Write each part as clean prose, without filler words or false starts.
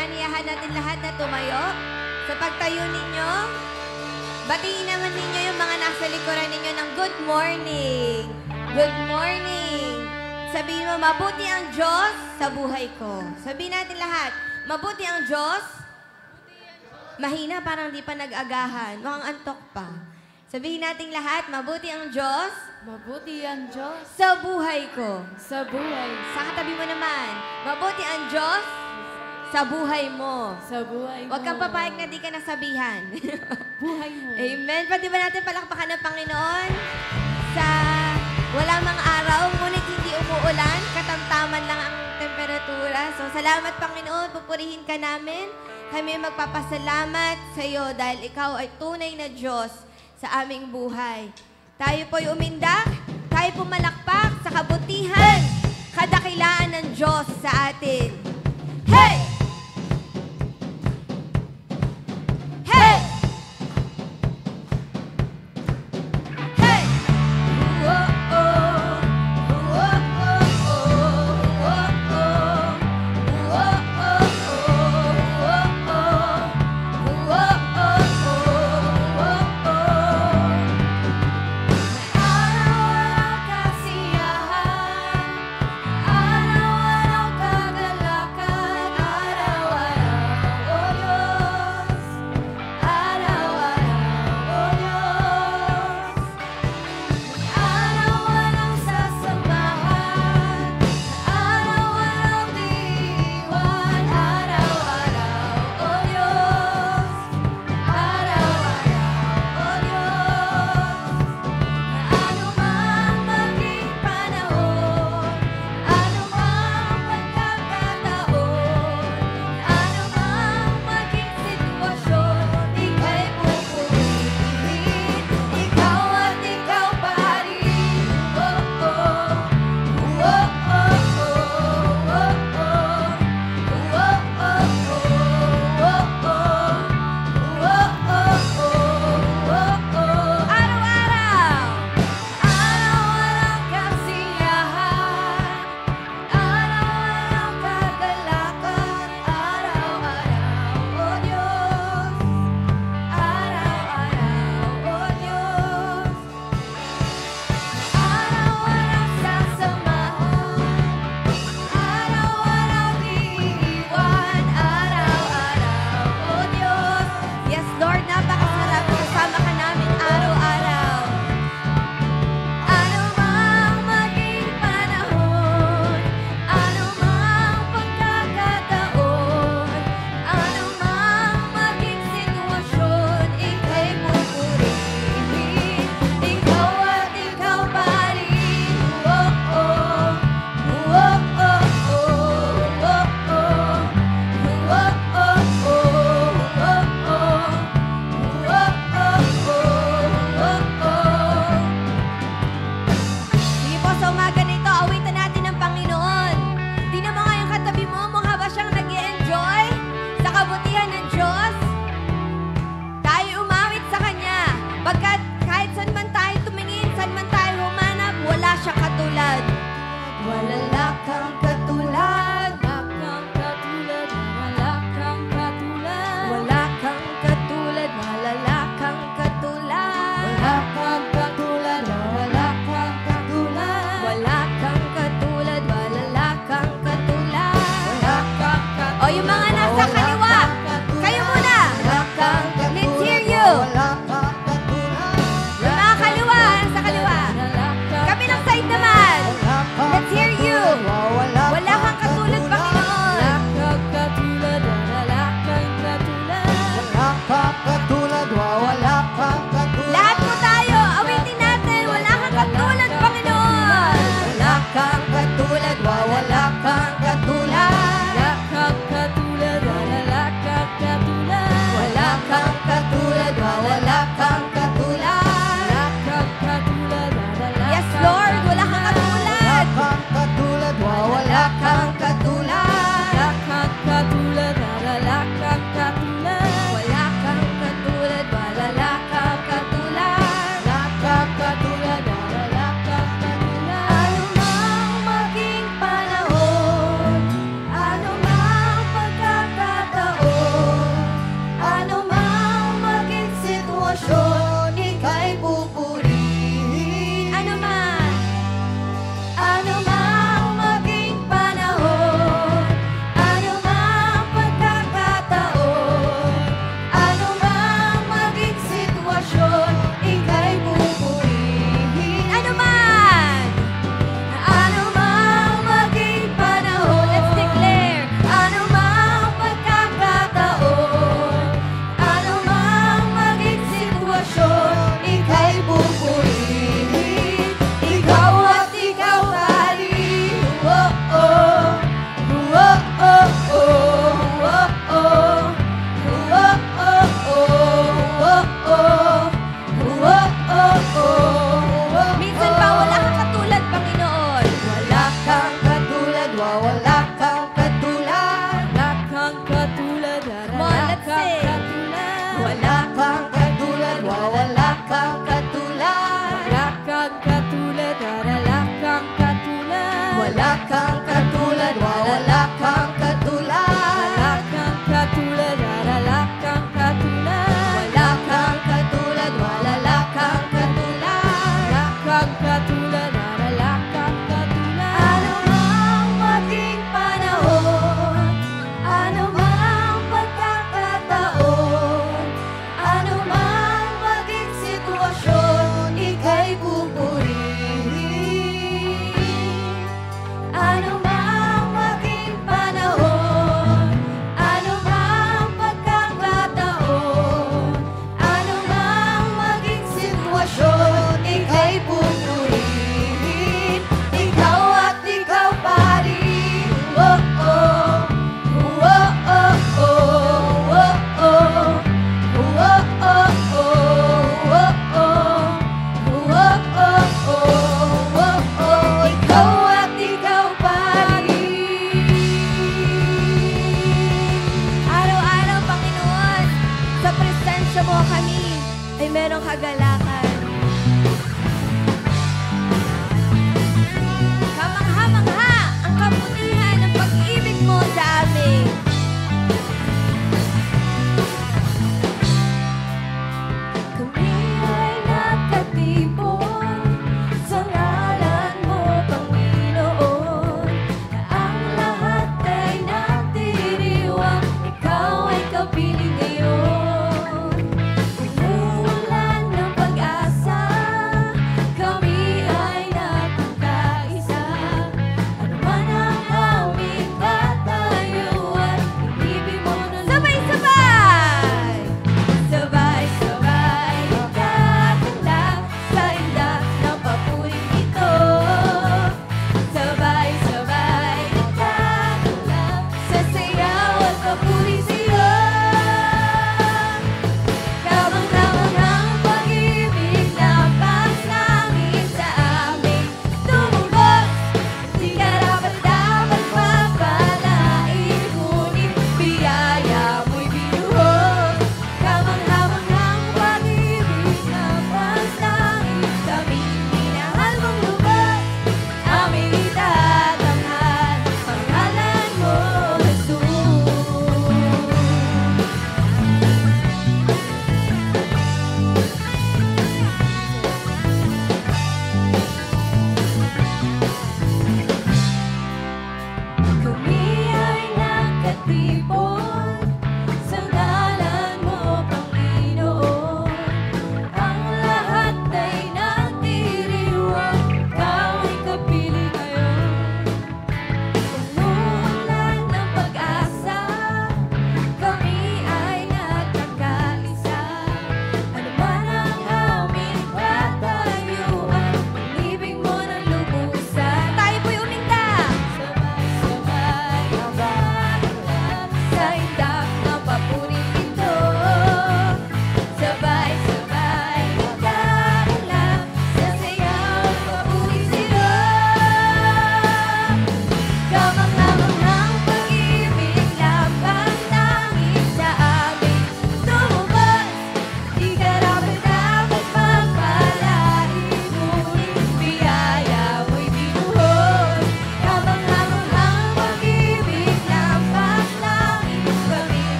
Inaniyahan natin lahat na tumayo. Sa pagtayo ninyo, batiin naman ninyo yung mga nasa likuran ninyo ng good morning. Good morning. Sabihin mo, mabuti ang Diyos sa buhay ko. Sabihin natin lahat, mabuti ang Diyos. Mahina, parang di pa nag-agahan. Mukhang antok pa. Sabihin natin lahat, mabuti ang Diyos. Mabuti ang Diyos Sa buhay ko. sa buhay. Sa katabi mo naman, mabuti ang Diyos sa buhay mo. Sa buhay mo. Huwag kang papayag na di ka nasabihan. Buhay mo. Amen. Pwede ba natin palakpakan ng Panginoon? Sa wala mang araw, ngunit hindi umuulan, katamtaman lang ang temperatura. So, salamat Panginoon, pupurihin ka namin. Kami magpapasalamat sa iyo dahil ikaw ay tunay na Diyos sa aming buhay. Tayo po'y umindak, tayo pumalakpak sa kabutihan, kadakilaan ng Diyos sa atin. Hey! Hey! Hey! Whoa-oh! Whoa-oh-oh! Whoa-oh! Whoa-oh-oh!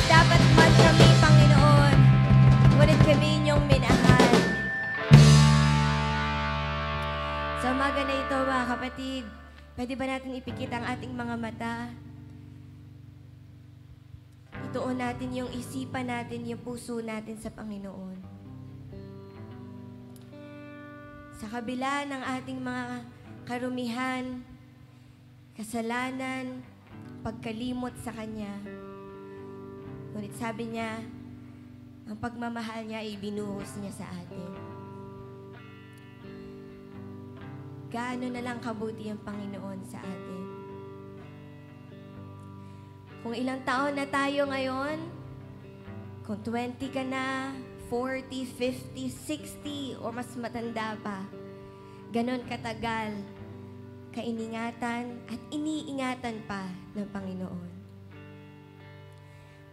dapat man kami, Panginoon, ngunit kami inyong minahal. Sa umaga na ito, mga kapatid, pwede ba natin ipikit ang ating mga mata? Ituon natin yung isipan natin, yung puso natin sa Panginoon. Sa kabila ng ating mga karumihan, kasalanan, pagkalimot sa Kanya, ngunit sabi niya, ang pagmamahal niya ay binuhos niya sa atin. Gaano na lang kabuti ang Panginoon sa atin. Kung ilang taon na tayo ngayon, kung 20 ka na, 40, 50, 60, o mas matanda pa, ganon katagal, kainingatan at iniingatan pa ng Panginoon.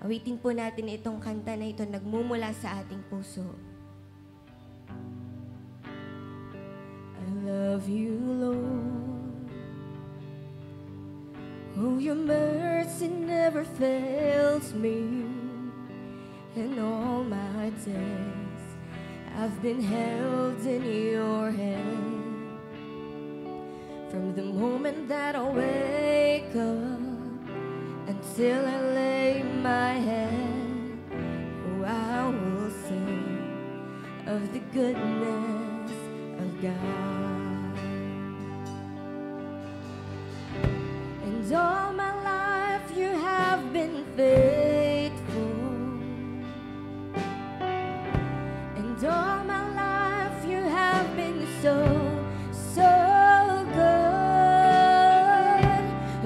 Awitin po natin itong kanta na ito, nagmumula sa ating puso. I love you, Lord. Oh, your mercy never fails me. In all my days, I've been held in your hand. From the moment that I wake up until I lay my head, oh, I will sing of the goodness of God. And all my life you have been faithful. And all my life you have been so, so good.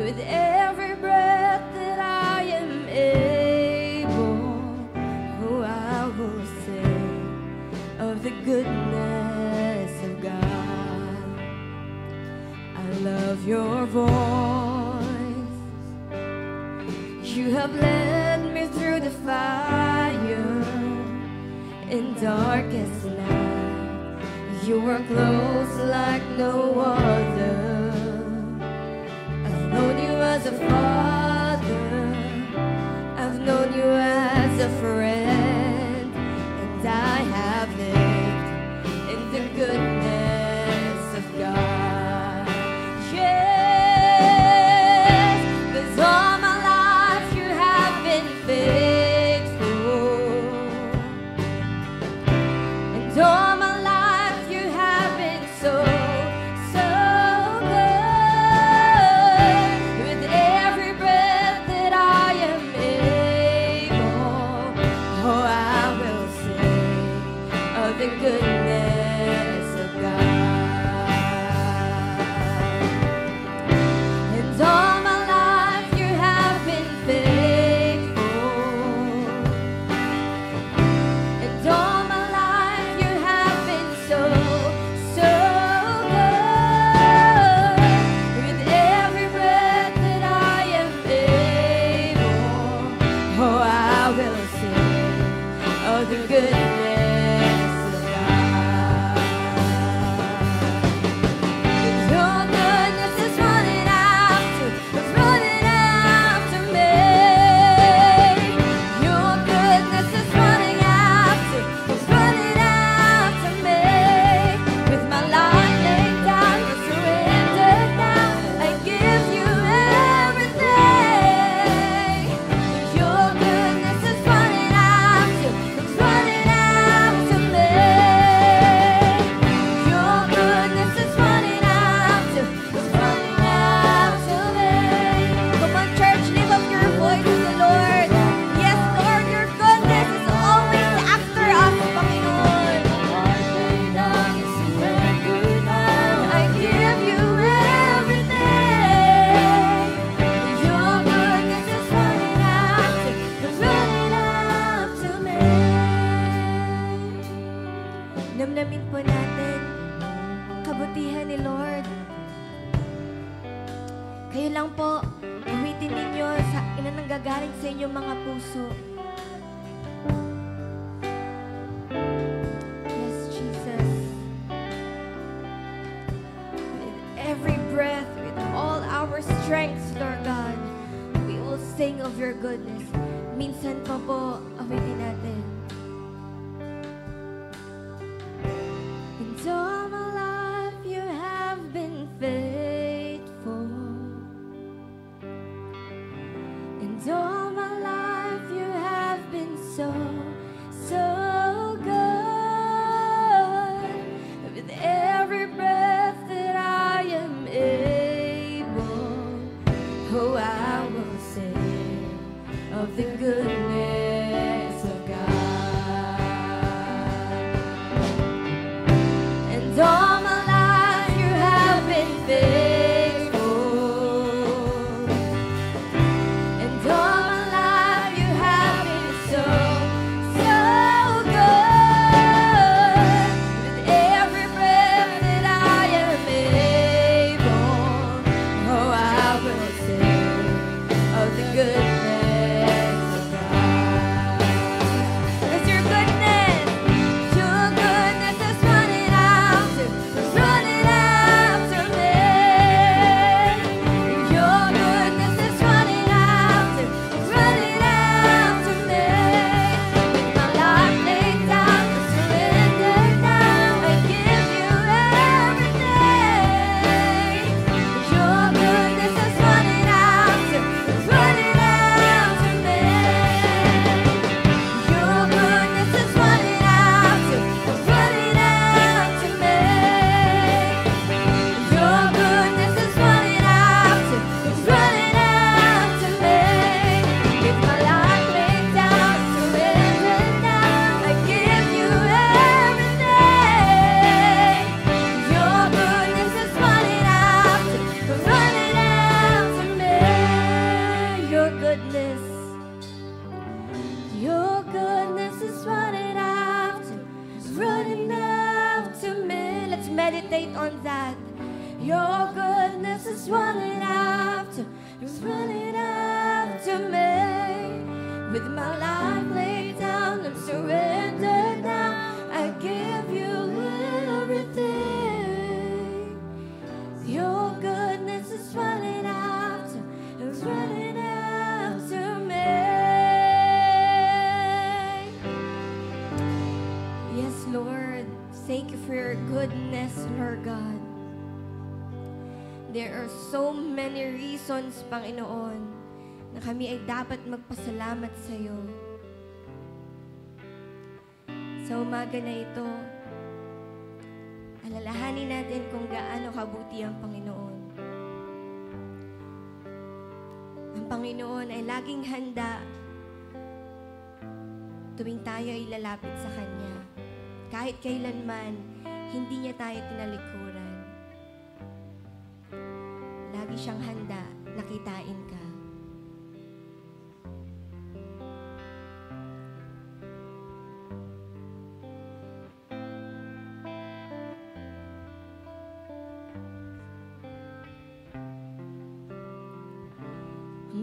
With every breath that I am able, oh, I will sing of the goodness of God. I love your voice. You have led me through the fire in darkest night. You were close like no other. I've known you as a father, I've known you as a friend, and I have lived in the goodness of God. Yes, 'cause all my life you have been faithful. And all my life you have been so, so good. With every breath that I am able, oh, I will sing of the goodness of God. And all my life you have been faithful. And all my life you have been so, so good. With every breath that I am able, oh, I will sing of the goodness of God. 'Cause your goodness is running after me. Your goodness is running after me. With my life laid down, I surrender now. I give you everything. Your goodness is running after me. Your goodness is running after me. Come on, church, lift up your voice to the Lord. Yes, Lord, your goodness is always after us, Panginoon. I give you everything. Your goodness is running after me. Namnamin po natin kabutihan ni Lord. Kayo lang po, awitin ninyo sa nanggagaling sa inyong mga puso. Yes, Jesus. With every breath, with all our strengths, Lord God, we will sing of your goodness. minsan pa po, awitin natin. And all my life you have been faithful. And all my life you have been so, so good. With every breath that I am able, oh, I will sing of the goodness of God. And all my life you have been faithful. And all my life you have been so, so good. With every breath that I am able, oh, I will sing of the goodness of God. 'Cause your goodness is running after me. Your goodness is running after me. With my life laid down, I surrender now. I give you everything. Your goodness is running after me. Your goodness is running after me. Your goodness is running after me. With my life laid down, I surrender now. I give you everything. Your goodness is running after me. Your goodness is running after me. Let's meditate on that. Your goodness is running after me. With my life laid down, I'm surrendered now. I give you everything. Your goodness is running after me. Yes, Lord. Thank you for your goodness, Lord God. There are so many reasons, Panginoon, na kami ay dapat magpasalamat sa iyo. Sa umaga na ito, alalahanin natin kung gaano kabuti ang Panginoon. Ang Panginoon ay laging handa tuwing tayo ay lalapit sa Kanya. Kahit kailanman, hindi niya tayo tinalikuran. Lagi siyang handa na kitain ka.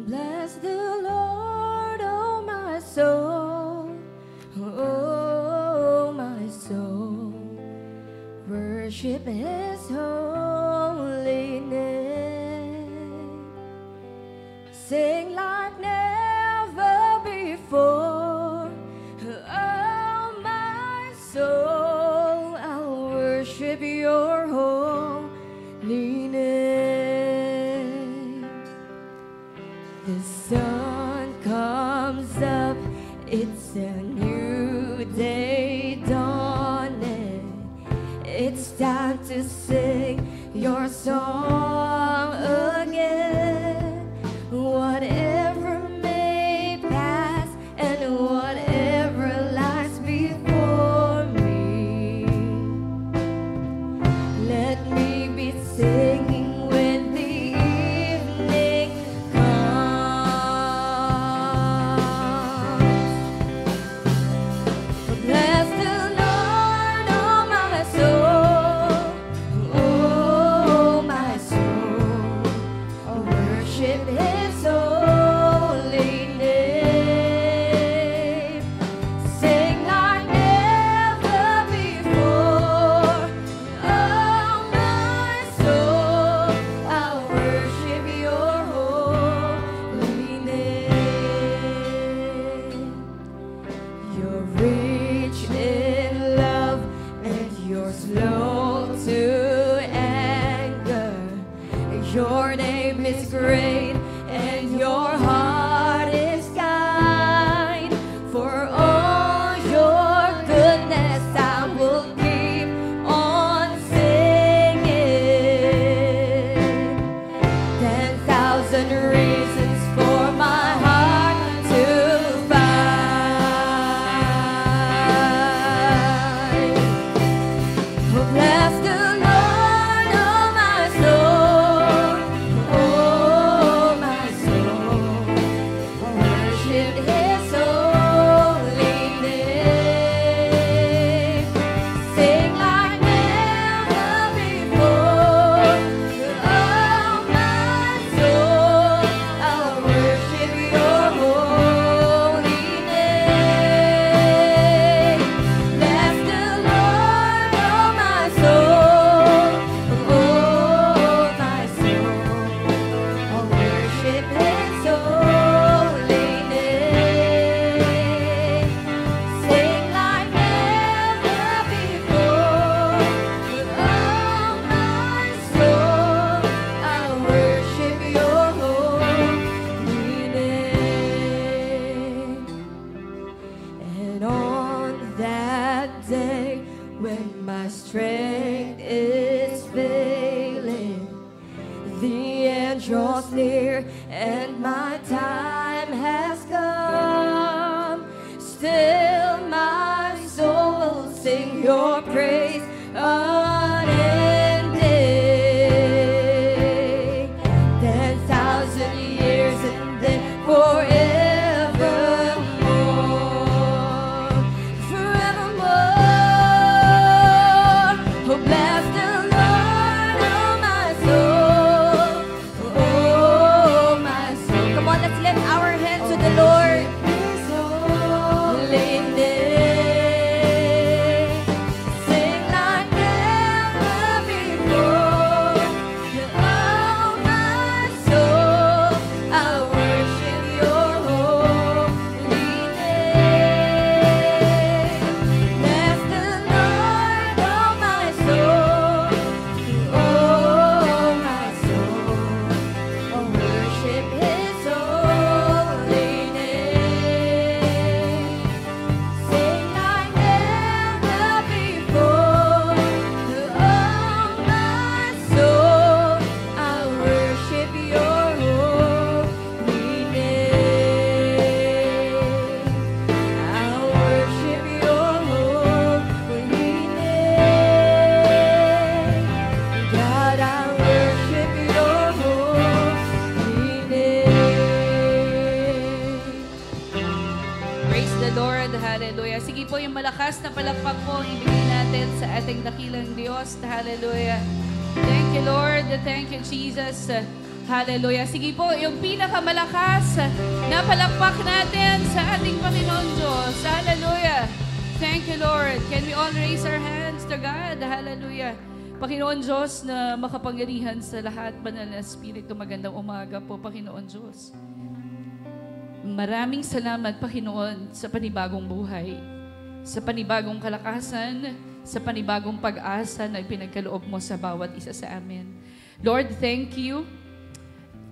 Bless the Lord, oh my soul, oh my soul. Worship His holy name. Sing like never before, oh my soul. I'll worship Your holy name. The sun comes up, it's a new day dawning. It's time to sing Your song again. Whatever may pass and whatever lies before me, let me be singing when the evening comes. Bless the Lord, oh my soul, oh my soul. Praise the Lord. Hallelujah. Sige po, yung malakas na palakpak po ang ibigay natin sa ating dakilang Diyos. Hallelujah. Thank you, Lord. Thank you, Jesus. Hallelujah. Sige po, yung pinakamalakas na palakpak natin sa ating Panginoon Diyos. Hallelujah. Thank you, Lord. Can we all raise our hands to God? Hallelujah. Panginoon Diyos na makapangyarihan sa lahat, banal na Espiritu, magandang umaga po, Panginoon Diyos. Maraming salamat, Panginoon, sa panibagong buhay, sa panibagong kalakasan, sa panibagong pag-asa na ipinagkaloob mo sa bawat isa sa amin. Lord, thank you.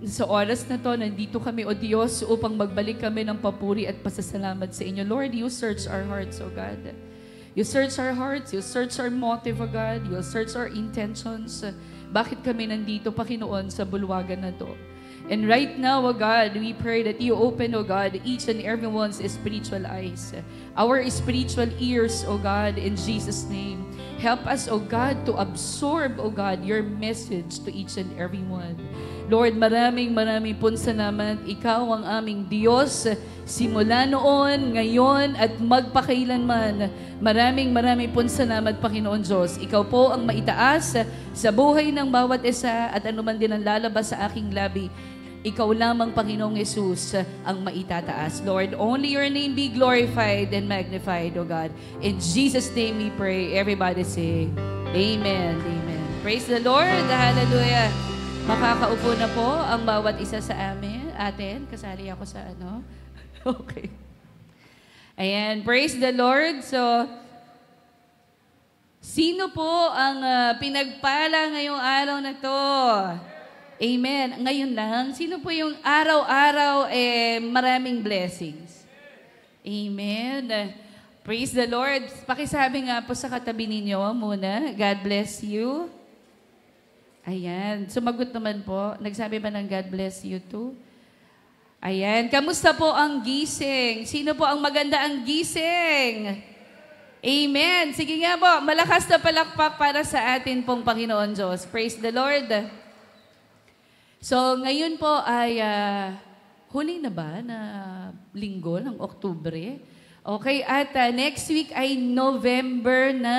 Sa oras na to, nandito kami, O Diyos, upang magbalik kami ng papuri at pasasalamat sa inyo. Lord, you search our hearts, O God. You search our hearts, you search our motive, O God. You search our intentions. Bakit kami nandito, Panginoon, sa bulwagan na to? And right now, O God, we pray that you open, O God, each and everyone's spiritual eyes, our spiritual ears, O God, in Jesus' name. Help us, O God, to absorb, O God, your message to each and everyone. Lord, maraming pong salamat. Ikaw ang aming Diyos, simula noon, ngayon, at magpakailanman. Maraming pong salamat, Panginoon Diyos. Ikaw po ang maitaas sa buhay ng bawat isa at anuman din ang lalabas sa aking labi. Ikaw lamang, Panginoong Yesus, ang maitataas. Lord, only your name be glorified and magnified, O God. In Jesus' name we pray. Everybody say, Amen. Amen. Praise the Lord. Hallelujah. Makakaupo na po ang bawat isa sa atin. Kasali ako sa ano? Okay. Ayan. Praise the Lord. So, sino po ang pinagpala ngayong araw na to? Amen. Ngayon lang, sino po yung araw-araw maraming blessings? Amen. Praise the Lord. Pakisabi nga po sa katabi ninyo muna. God bless you. Ayan. Sumagot naman po. Nagsabi ba ng God bless you too? Ayan. Kamusta po ang gising? Sino po ang maganda ang gising? Amen. Sige nga po. Malakas na palakpak para sa atin pong Panginoon Diyos. Praise the Lord. So, ngayon po ay huli na ba na linggo ng Oktubre? Okay. At next week ay November na.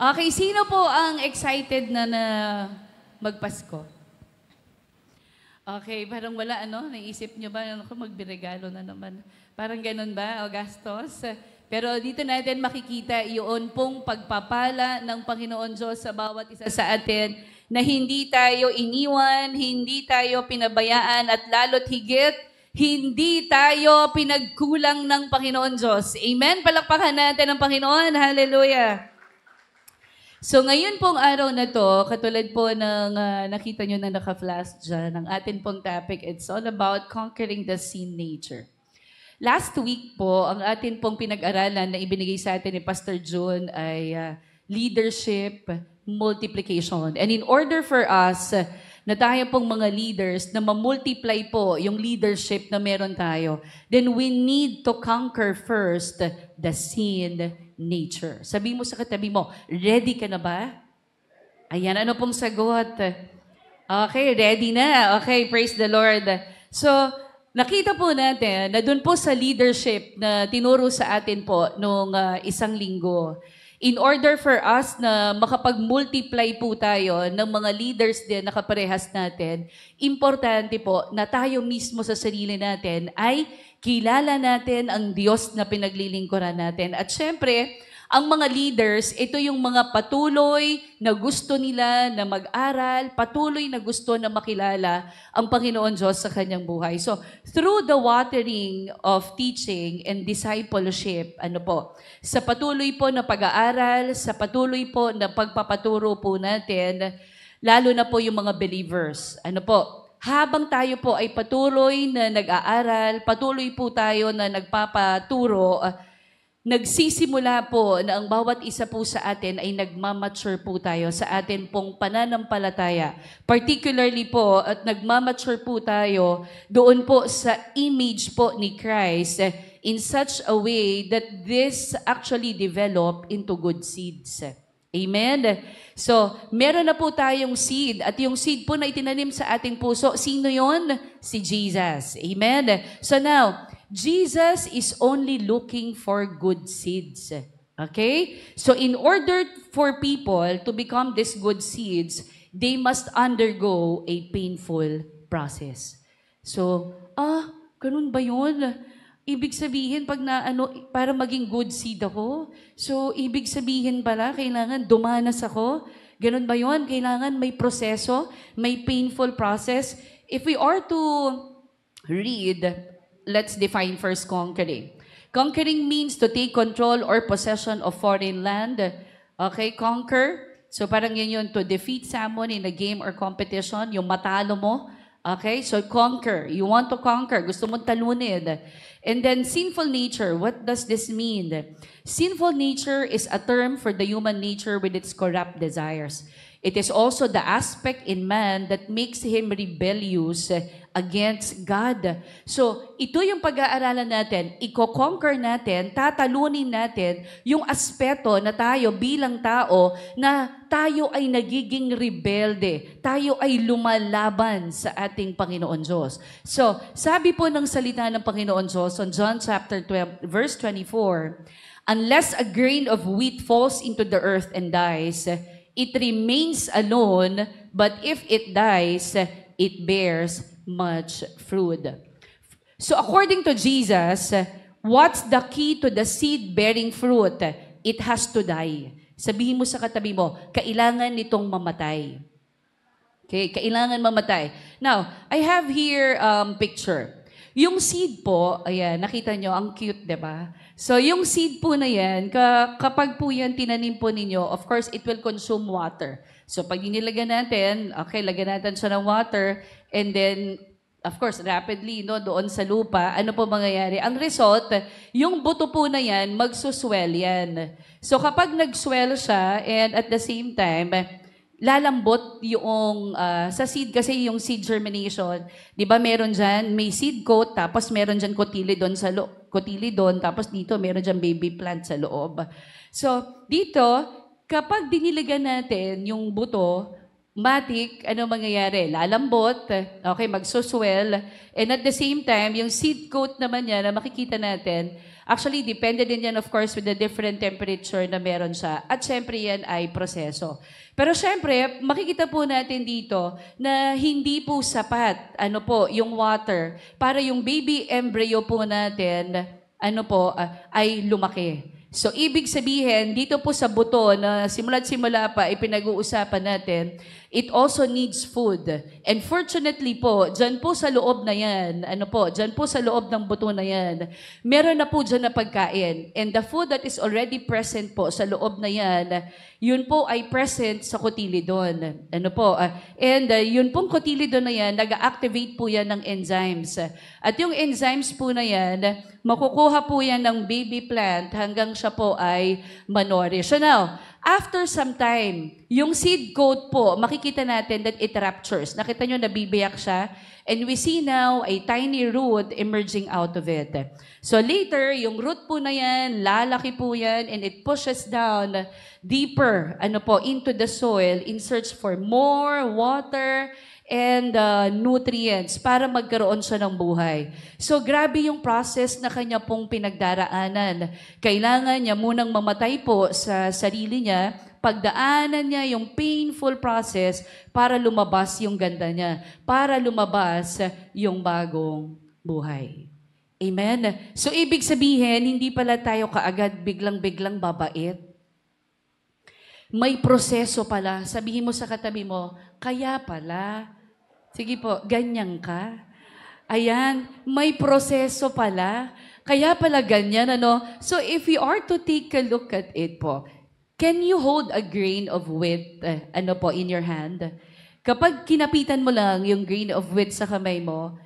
Okay, sino po ang excited na magpasko? Okay, parang wala, naisip nyo ba, magbiregalo na naman. Parang ganun ba, o gastos? Pero dito natin makikita yun pong pagpapala ng Panginoon Diyos sa bawat isa sa atin na hindi tayo iniwan, hindi tayo pinabayaan, at lalo't higit, hindi tayo pinagkulang ng Panginoon Diyos. Amen? Palakpakan natin ang Panginoon. Hallelujah! So ngayon pong araw na to, katulad po ng nakita nyo na naka-flash dyan, ang atin pong topic, it's all about conquering the sin nature. Last week po, ang atin pong pinag-aralan na ibinigay sa atin ni Pastor June ay leadership, multiplication. And in order for us na tayo pong mga leaders na ma-multiply po yung leadership na meron tayo, then we need to conquer first the sin nature. Sabi mo sa katabi mo, ready ka na ba? Ayan, ano pong sagot? Okay, ready na. Okay, praise the Lord. So, nakita po natin na dun po sa leadership na tinuro sa atin po nung isang linggo, in order for us na makapag-multiply po tayo ng mga leaders din na kaparehas natin, importante po na tayo mismo sa sarili natin ay kilala natin ang Diyos na pinaglilingkuran natin. At syempre, ang mga leaders, ito yung mga patuloy na gusto nila na mag-aral, patuloy na gusto na makilala ang Panginoon Diyos sa kanyang buhay. So, through the watering of teaching and discipleship, sa patuloy po na pag-aaral, sa patuloy po na pagpapaturo po natin, lalo na po yung mga believers. Habang tayo po ay patuloy na nag-aaral, patuloy po tayo na nagpapaturo, nagsisimula po na ang bawat isa po sa atin ay nagmamature po tayo sa atin pong pananampalataya. Particularly po, at nagmamature po tayo doon po sa image po ni Christ in such a way that this actually develop into good seeds. Amen? So, meron na po tayong seed at yung seed po na itinanim sa ating puso, sino yon? Si Jesus. Amen? So now, Jesus is only looking for good seeds. Okay? So in order for people to become these good seeds, they must undergo a painful process. So, ganun ba yun? Ibig sabihin, para maging good seed ako, so ibig sabihin pala, kailangan dumanas ako. Ganun ba yun? Kailangan may proseso, may painful process. If we are to read, let's define first conquering. Conquering means to take control or possession of foreign land. Okay, conquer. So parang yun to defeat someone in a game or competition, yung matalo mo. Okay, so conquer. You want to conquer. Gusto mong talunin. And then sinful nature, what does this mean? Sinful nature is a term for the human nature with its corrupt desires. It is also the aspect in man that makes him rebellious against God. So, ito yung pag-aaralan natin. Iko-conquer natin, tatalunin natin yung aspeto na tayo bilang tao na tayo ay nagiging rebelde. Tayo ay lumalaban sa ating Panginoon Diyos. So, sabi po ng salita ng Panginoon Diyos on John chapter 12, verse 24, unless a grain of wheat falls into the earth and dies, it remains alone, but if it dies, it bears much fruit. So according to Jesus, what's the key to the seed bearing fruit? It has to die. Sabihin mo sa katabi mo, kailangan nitong mamatay. Okay, kailangan mamatay. Now, I have here picture. Yung seed po, ayan, nakita nyo, ang cute, di ba? So, yung seed po na yan, kapag po yan tinanim po ninyo, of course, it will consume water. So, pag nilagyan natin, okay, lagyan natin siya ng water, and then, of course, rapidly, no, doon sa lupa, ano po mangyayari? Ang result, yung buto po na yan, magsuswell yan. So, kapag nag-swell siya, and at the same time, lalambot yung, sa seed kasi yung seed germination, di ba meron dyan, may seed coat, tapos meron dyan cotyledon, tapos dito meron dyan baby plant sa loob. So, dito, kapag diniligan natin yung buto, matik, ano mangyayari? Lalambot, okay, magsuswell, and at the same time, yung seed coat naman yan na makikita natin, actually, depende din yan, of course, with the different temperature na meron siya. At syempre, yan ay proseso. Pero syempre, makikita po natin dito na hindi po sapat, yung water, para yung baby embryo po natin, ay lumaki. So, ibig sabihin, dito po sa buto na simula't-simula pa ipinag-uusapan natin, it also needs food. And fortunately po, dyan po sa loob na yan, dyan po sa loob ng buto na yan, meron na po dyan na pagkain. And the food that is already present po sa loob na yan, yun po ay present sa cotyledon. And yun pong cotyledon na yan, nag-activate po yan ng enzymes. At yung enzymes po na yan, makukuha po yan ng baby plant hanggang siya po ay manorish. So now, after some time, yung seed coat po, makikita natin that it ruptures. Nakita nyo, nabibiyak siya. And we see now a tiny root emerging out of it. So later, yung root po na yan, lalaki po yan, and it pushes down deeper into the soil in search for more water and nutrients para magkaroon siya ng buhay. So grabe yung process na kanya pong pinagdaraanan. Kailangan niya munang mamatay po sa sarili niya, pagdaanan niya yung painful process para lumabas yung ganda niya, para lumabas yung bagong buhay. Amen? So ibig sabihin, hindi pala tayo kaagad biglang-biglang babait. May proseso pala. Sabihin mo sa katabi mo, kaya pala. Sige po, ganyan ka. Ayan, may proseso pala. Kaya pala ganyan, So if you are to take a look at it po, can you hold a grain of wheat, in your hand? Kapag kinapitan mo lang yung grain of wheat sa kamay mo,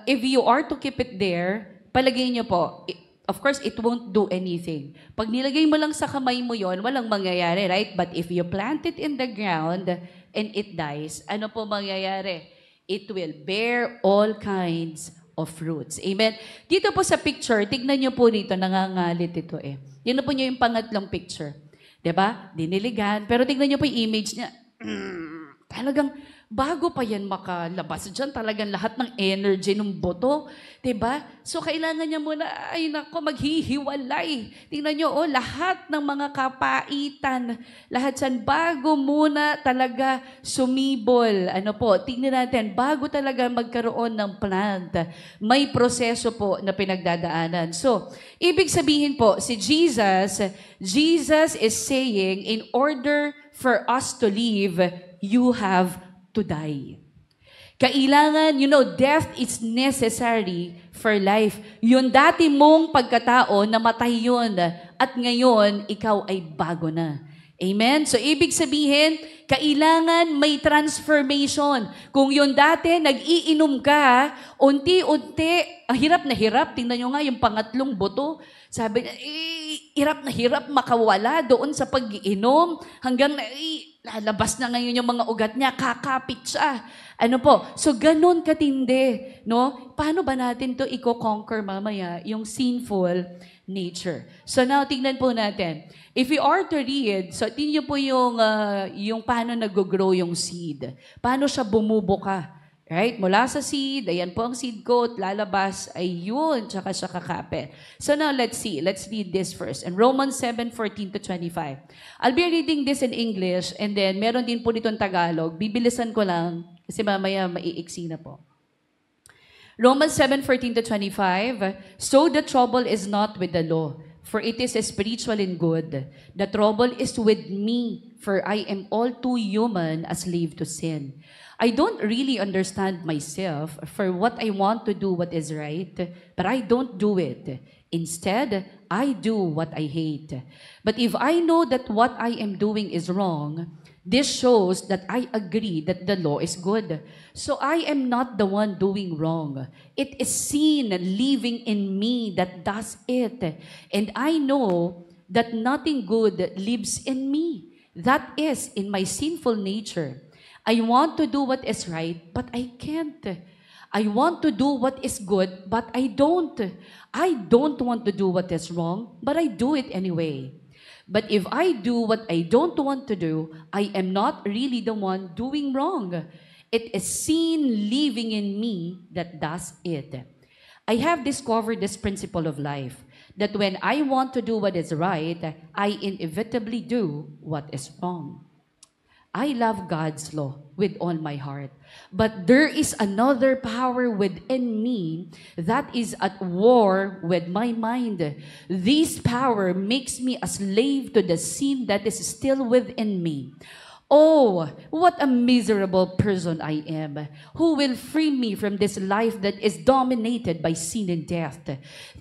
if you are to keep it there, palagay niyo po, of course, it won't do anything. Pag nilagay mo lang sa kamay mo yon, walang mangyayari, right? But if you plant it in the ground and it dies, ano po mangyayari? It will bear all kinds of fruits. Amen? Dito po sa picture, tignan nyo po dito, nangangalit ito eh. Yan na po nyo yung pangatlong picture. 'Diba? Diniligan. Pero tingnan niyo po yung image niya. Talagang bago pa yan makalabas dyan, talagang lahat ng energy ng boto. 'Diba? So kailangan niya muna, ay nako, maghihiwalay. Tingnan niyo, lahat ng mga kapaitan, lahat yan, bago muna talaga sumibol. Ano po, tingnan natin, bago talaga magkaroon ng plant, may proseso po na pinagdadaanan. So, ibig sabihin po, si Jesus is saying, in order for us to live, you have to die. Kailangan, death is necessary for life. Yung dati mong pagkatao, namatay yun. At ngayon, ikaw ay bago na. Amen? So, ibig sabihin, kailangan may transformation. Kung yung dati, nag-iinom ka, unti-unti, hirap na hirap. Tingnan nyo nga yung pangatlong buto. Sabi niya, hirap na hirap makawala doon sa pag-iinom. Hanggang lalabas na ngayon yung mga ugat niya, kakapit siya. Ano po? So, ganun katindi, no? Paano ba natin to i-conquer mamaya, yung sinful nature? So, now, tingnan po natin. If we are to read, so, tingnan po yung paano nag-grow yung seed. Paano siya bumubuka? Right? Mula sa seed, ayan po ang seed coat, lalabas, ay yun, tsaka siya kakapit. So now, let's see. Let's read this first. In Romans 7:14-25. I'll be reading this in English, and then meron din po ditong Tagalog. Bibilisan ko lang, kasi mamaya maiiksi na po. Romans 7:14-25. So the trouble is not with the law, for it is spiritual and good. The trouble is with me, for I am all too human, a slave to sin. I don't really understand myself, for what I want to do what is right, but I don't do it. Instead, I do what I hate. But if I know that what I am doing is wrong, this shows that I agree that the law is good. So I am not the one doing wrong. It is sin living in me that does it. And I know that nothing good lives in me. That is in my sinful nature. I want to do what is right, but I can't. I want to do what is good, but I don't. I don't want to do what is wrong, but I do it anyway. But if I do what I don't want to do, I am not really the one doing wrong. It is sin living in me that does it. I have discovered this principle of life, that when I want to do what is right, I inevitably do what is wrong. I love God's law with all my heart. But there is another power within me that is at war with my mind. This power makes me a slave to the sin that is still within me. Oh, what a miserable person I am. Who will free me from this life that is dominated by sin and death?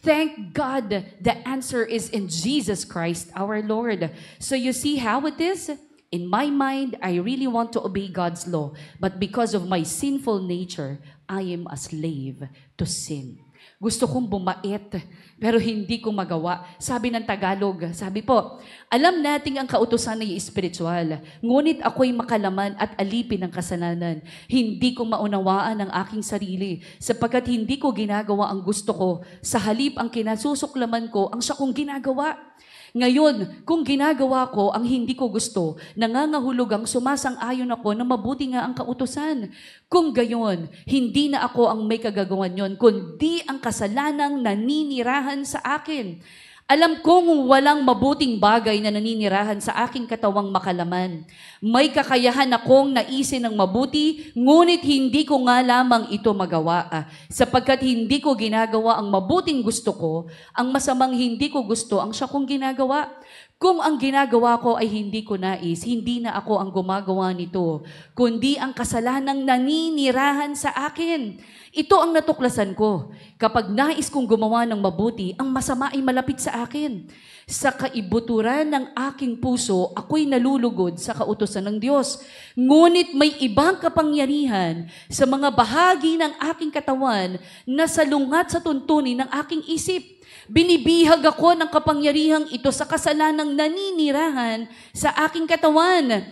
Thank God the answer is in Jesus Christ our Lord. So you see how it is? In my mind, I really want to obey God's law. But because of my sinful nature, I am a slave to sin. Gusto kong bumait, pero hindi ko magawa. Sabi ng Tagalog, sabi po, alam nating ang kautusan ay espiritual, ngunit ako'y makalaman at alipin ng kasalanan. Hindi ko maunawaan ang aking sarili, sapagkat hindi ko ginagawa ang gusto ko. Sa halip ang kinasusuklaman ko, ang siya kong ginagawa. Ngayon, kung ginagawa ko ang hindi ko gusto, nangangahulog ang sumasang-ayon ako na mabuti nga ang kautusan. Kung gayon, hindi na ako ang may kagagawan yon, kundi ang kasalanang naninirahan sa akin. Alam kong walang mabuting bagay na naninirahan sa aking katawang makalaman. May kakayahan akong naisin ng mabuti, ngunit hindi ko nga lamang ito magawa. Sapagkat hindi ko ginagawa ang mabuting gusto ko, ang masamang hindi ko gusto ang siya kong ginagawa. Kung ang ginagawa ko ay hindi ko nais, hindi na ako ang gumagawa nito, kundi ang kasalanang naninirahan sa akin. Ito ang natuklasan ko. Kapag nais kong gumawa ng mabuti, ang masama ay malapit sa akin. Sa kaibuturan ng aking puso, ako'y nalulugod sa kautusan ng Diyos. Ngunit may ibang kapangyarihan sa mga bahagi ng aking katawan na salungat sa tuntunin ng aking isip. Binibihag ako ng kapangyarihang ito sa kasalanang naninirahan sa aking katawan.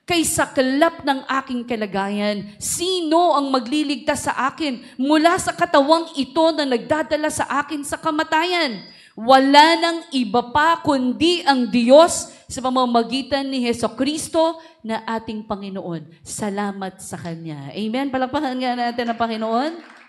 Kay saklap ng aking kalagayan, sino ang magliligtas sa akin mula sa katawang ito na nagdadala sa akin sa kamatayan? Wala nang iba pa kundi ang Diyos sa pamamagitan ni Hesukristo na ating Panginoon. Salamat sa Kanya. Amen? Palakpakan nga natin ang Panginoon.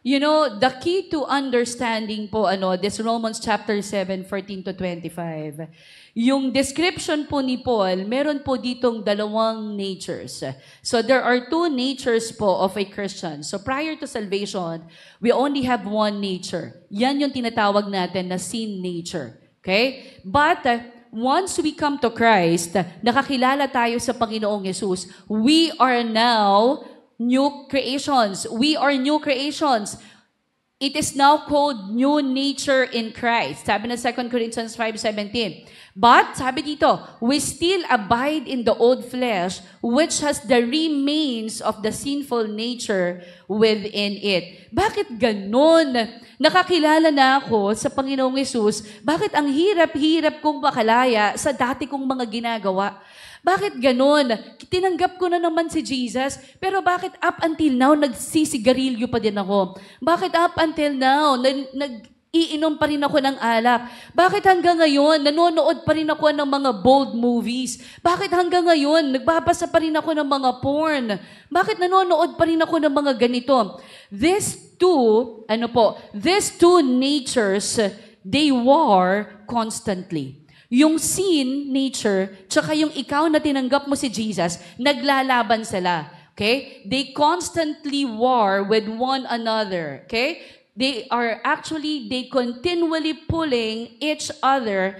You know, the key to understanding po, this Romans chapter 7, 14 to 25. Yung description po ni Paul, meron po ditong dalawang natures. So there are two natures po of a Christian. So prior to salvation, we only have one nature. Yan yung tinatawag natin na sin nature. Okay? But once we come to Christ, nakakilala tayo sa Panginoong Jesus, we are now new creations. We are new creations. It is now called new nature in Christ. Sabi ng 2 Corinthians 5:17. But, sabi dito, we still abide in the old flesh, which has the remains of the sinful nature within it. Bakit ganun? Nakakilala na ako sa Panginoong Yesus, bakit ang hirap-hirap kong makalaya sa dati kong mga ginagawa? Bakit ganun? Tinanggap ko na naman si Jesus, pero bakit up until now, nagsisigarilyo pa din ako? Bakit up until now, nag-iinom pa rin ako ng alak? Bakit hanggang ngayon, nanonood pa rin ako ng mga bold movies? Bakit hanggang ngayon, nagbabasa pa rin ako ng mga porn? Bakit nanonood pa rin ako ng mga ganito? These two natures, they war constantly. Yung sin nature, tsaka yung ikaw na tinanggap mo si Jesus, naglalaban sila. Okay? They constantly war with one another. Okay? They continually pulling each other.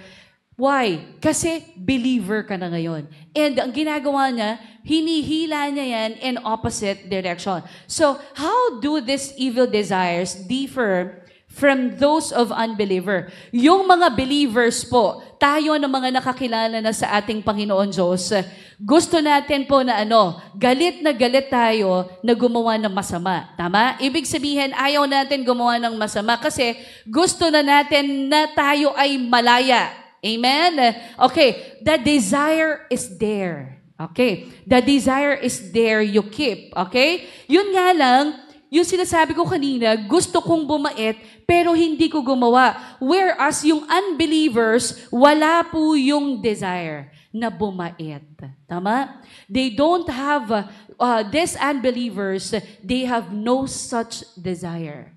Why? Kasi believer ka na ngayon. And ang ginagawa niya, hinihila niya yan in opposite direction. So, how do these evil desires differ from those of unbeliever? Yung mga believers po, tayo na mga nakakilala na sa ating Panginoon Diyos, gusto natin po na galit na galit tayo na gumawa ng masama. Tama? Ibig sabihin, ayaw natin gumawa ng masama kasi gusto na natin na tayo ay malaya. Amen? Okay, the desire is there. Okay, the desire is there, you keep. Okay? Yun nga lang, yung sinasabi ko kanina, gusto kong bumait, pero hindi ko gumawa. Whereas yung unbelievers, wala po yung desire na bumait. Tama? They don't have, these unbelievers, they have no such desire.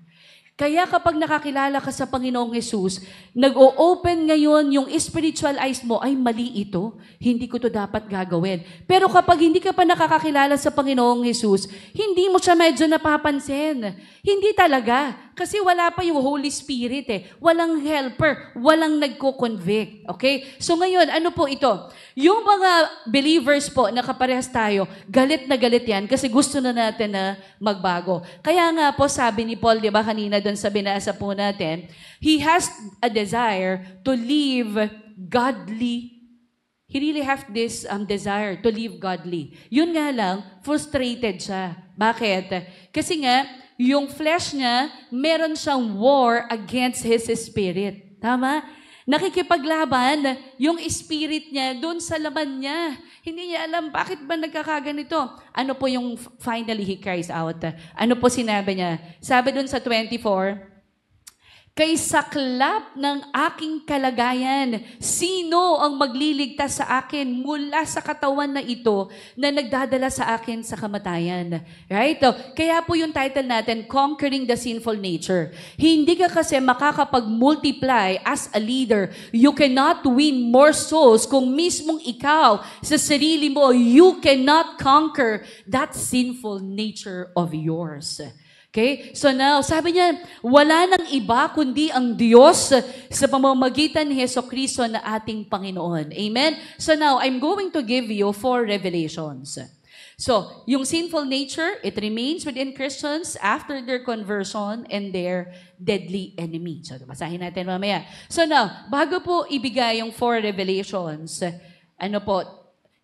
Kaya kapag nakakilala ka sa Panginoong Jesus, nag-o-open ngayon yung spiritual eyes mo, ay mali ito, hindi ko to dapat gagawin. Pero kapag hindi ka pa nakakakilala sa Panginoong Jesus, hindi mo siya medyo napapansin. Hindi talaga. Kasi wala pa yung Holy Spirit eh. Walang helper, walang nagko-convict. Okay? So ngayon, ano po ito? Yung mga believers po, nakaparehas tayo, galit na galit yan kasi gusto na natin na magbago. Kaya nga po, sabi ni Paul, di ba kanina doon sa binasa po natin, he has a desire to live godly. He really have this desire to live godly. Yun nga lang, frustrated siya. Bakit? Kasi nga, yung flesh niya, meron siyang war against his spirit. Tama? Nakikipaglaban yung spirit niya doon sa laman niya. Hindi niya alam bakit ba nagkakaganito. Ano po yung finally he cries out? Ano po sinabi niya? Sabi doon sa 24, kay saklap ng aking kalagayan, sino ang magliligtas sa akin mula sa katawan na ito na nagdadala sa akin sa kamatayan? Right? Kaya po yung title natin, Conquering the Sinful Nature. Hindi ka kasi makakapag-multiply as a leader. You cannot win more souls kung mismong ikaw sa sarili mo, you cannot conquer that sinful nature of yours. Okay? So now, sabi niya, wala nang iba kundi ang Diyos sa pamamagitan ni Hesukristo na ating Panginoon. Amen? So now, I'm going to give you 4 revelations. So, yung sinful nature, it remains within Christians after their conversion and their deadly enemy. So, basahin natin mamaya. So now, bago po ibigay yung 4 revelations,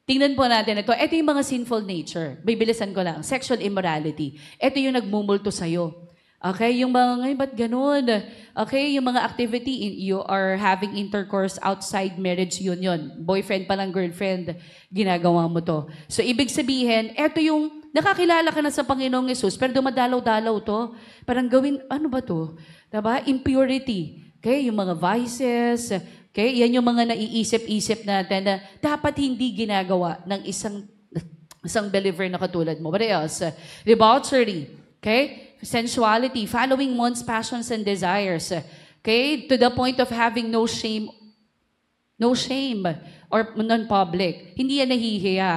tingnan po natin ito. Ito yung mga sinful nature. Bibilisan ko lang. Sexual immorality. Ito yung nagmumulto sa'yo. Okay, yung mga ngayon, ba't ganun? Okay, yung mga activity, you are having intercourse outside marriage union. Boyfriend pa lang, girlfriend, ginagawa mo to. So, ibig sabihin, eto yung nakakilala ka na sa Panginoong Yesus, pero dumadalaw-dalaw to. Parang gawin, ano ba to? Diba? Impurity. Okay, yung mga vices. Okay, yan yung mga naiisip-isip natin na dapat hindi ginagawa ng isang believer na katulad mo. What else? Debauchery. Okay? Sensuality. Following one's passions and desires. Okay? To the point of having no shame or non-public. Hindi yan nahihiya.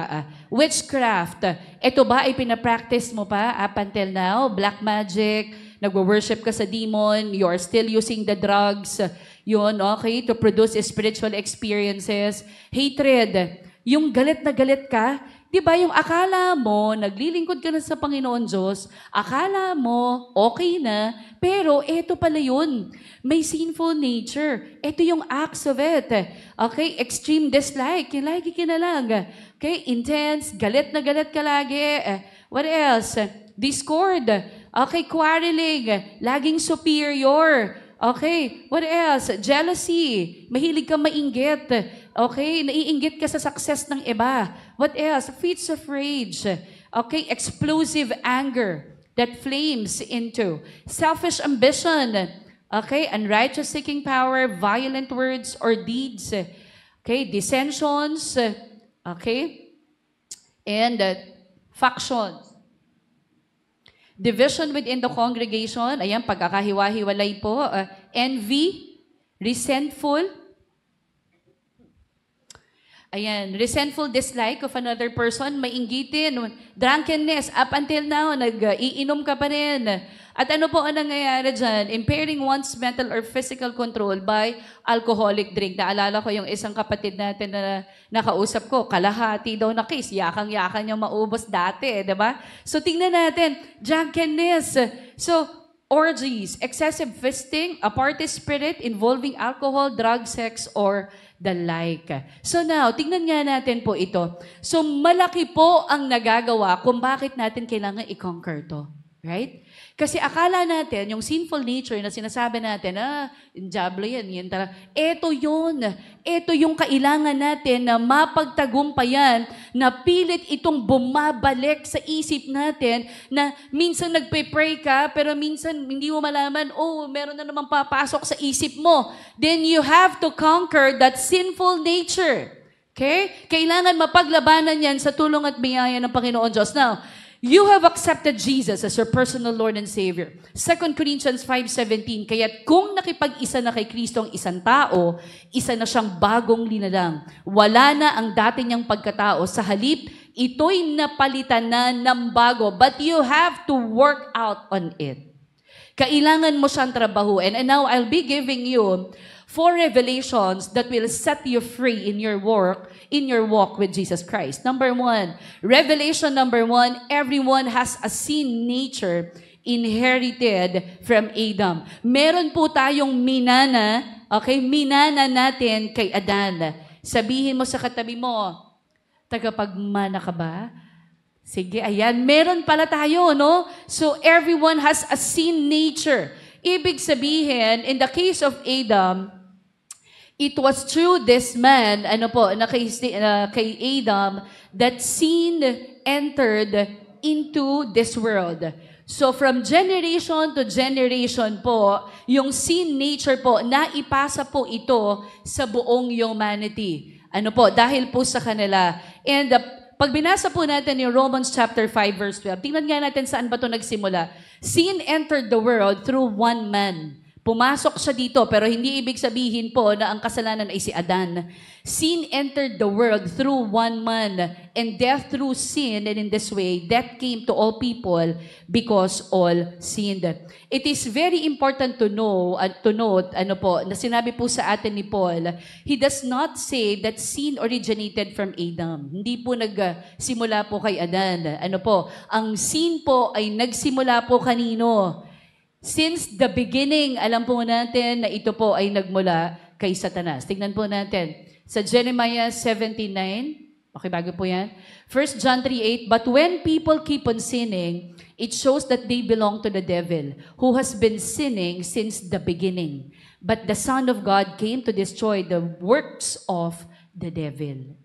Witchcraft. Ito ba ay pinapractice mo pa up until now? Black magic, nagwo-worship ka sa demon, you are still using the drugs, yun, okay, to produce spiritual experiences. Hatred. Yung galit na galit ka, di ba yung akala mo, naglilingkod ka na sa Panginoon Diyos, akala mo, okay na, pero eto pala yun. May sinful nature. Ito yung acts of it. Okay, extreme dislike. Yung lagi ka na lang. Okay, intense, galit na galit ka lagi. What else? Discord. Okay, quarreling. Laging superior. Okay, what else? Jealousy. Mahilig ka mainggit. Okay, naiinggit ka sa success ng iba. What else? Fits of rage. Okay, explosive anger that flames into. Selfish ambition. Okay, unrighteous seeking power, violent words or deeds. Okay, dissensions. Okay, and factions. Division within the congregation. Ayan, pagkakahiwa-hiwalay po. Envy, resentful. Ayan, resentful dislike of another person, mainggitin, drunkenness, up until now, nag-iinom ka pa rin. At ano po ang nangyayari dyan? Impairing one's mental or physical control by alcoholic drink. Naalala ko yung isang kapatid natin na nakausap ko, kalahati daw na case, yakang-yakan niyang maubos dati, di ba? So tingnan natin, drunkenness. So, orgies, excessive feasting, a party spirit involving alcohol, drug, sex, or the like. So now, tingnan nga natin po ito. So malaki po ang nagagawa kung bakit natin kailangan i-conquer to. Right? Kasi akala natin, yung sinful nature na sinasabi natin, diablo yan talaga. Ito yun. Ito yung kailangan natin na mapagtagumpayan, na pilit itong bumabalik sa isip natin, na minsan nagpe-pray ka, pero minsan hindi mo malaman, meron na namang papasok sa isip mo. Then you have to conquer that sinful nature. Okay? Kailangan mapaglabanan yan sa tulong at biyaya ng Panginoon Diyos. Now, you have accepted Jesus as your personal Lord and Savior. 2 Corinthians 5:17, kaya't kung nakipag-isa na kay Kristo ang isang tao, isa na siyang bagong linalang. Wala na ang dati niyang pagkatao. Sa halip, ito'y napalitan na ng bago. But you have to work out on it. Kailangan mo siyang trabahuin. And now, I'll be giving you 4 revelations that will set you free in your walk with Jesus Christ. Number 1, revelation number 1, everyone has a sin nature inherited from Adam. Meron po tayong minana, okay, minana natin kay Adan. Sabihin mo sa katabi mo, tagapagmana ka ba? Sige, ayan, meron pala tayo, no? So everyone has a sin nature. Ibig sabihin, in the case of Adam, it was through this man, kay Adam, that sin entered into this world. So from generation to generation po, yung sin nature po, naipasa po ito sa buong humanity. Dahil po sa kanila. And pag binasa po natin yung Romans chapter 5 verse 12, tingnan nga natin saan ba ito nagsimula. Sin entered the world through one man. Pumasok siya dito, pero hindi ibig sabihin po na ang kasalanan ay si Adan. Sin entered the world through one man, and death through sin, and in this way, death came to all people because all sinned. It is very important to know, to note, na sinabi po sa atin ni Paul, he does not say that sin originated from Adam. Hindi po nagsimula po kay Adan. Ang sin po ay nagsimula po kanino? Since the beginning, alam po natin na ito po ay nagmula kay Satanas. Tingnan po natin. Sa Jeremiah 79, Okay, bago po yan. 1 John 3:8, but when people keep on sinning, it shows that they belong to the devil, who has been sinning since the beginning. But the Son of God came to destroy the works of the devil.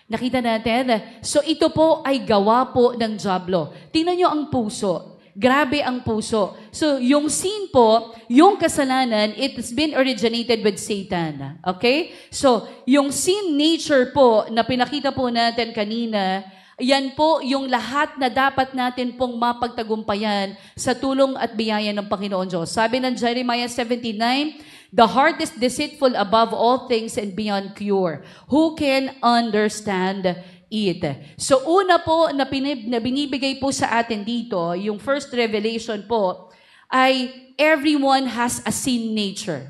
Nakita natin? So ito po ay gawa po ng dyablo. Tingnan nyo ang puso. Grabe ang puso. So, yung sin po, yung kasalanan, it has been originated with Satan. Okay? So, yung sin nature po, na pinakita po natin kanina, yan po yung lahat na dapat natin pong mapagtagumpayan sa tulong at biyaya ng Panginoon Diyos. Sabi ng Jeremiah 79, the heart is deceitful above all things and beyond cure. Who can understand it? So una po na binibigay po sa atin dito, yung first revelation po, ay everyone has a sin nature.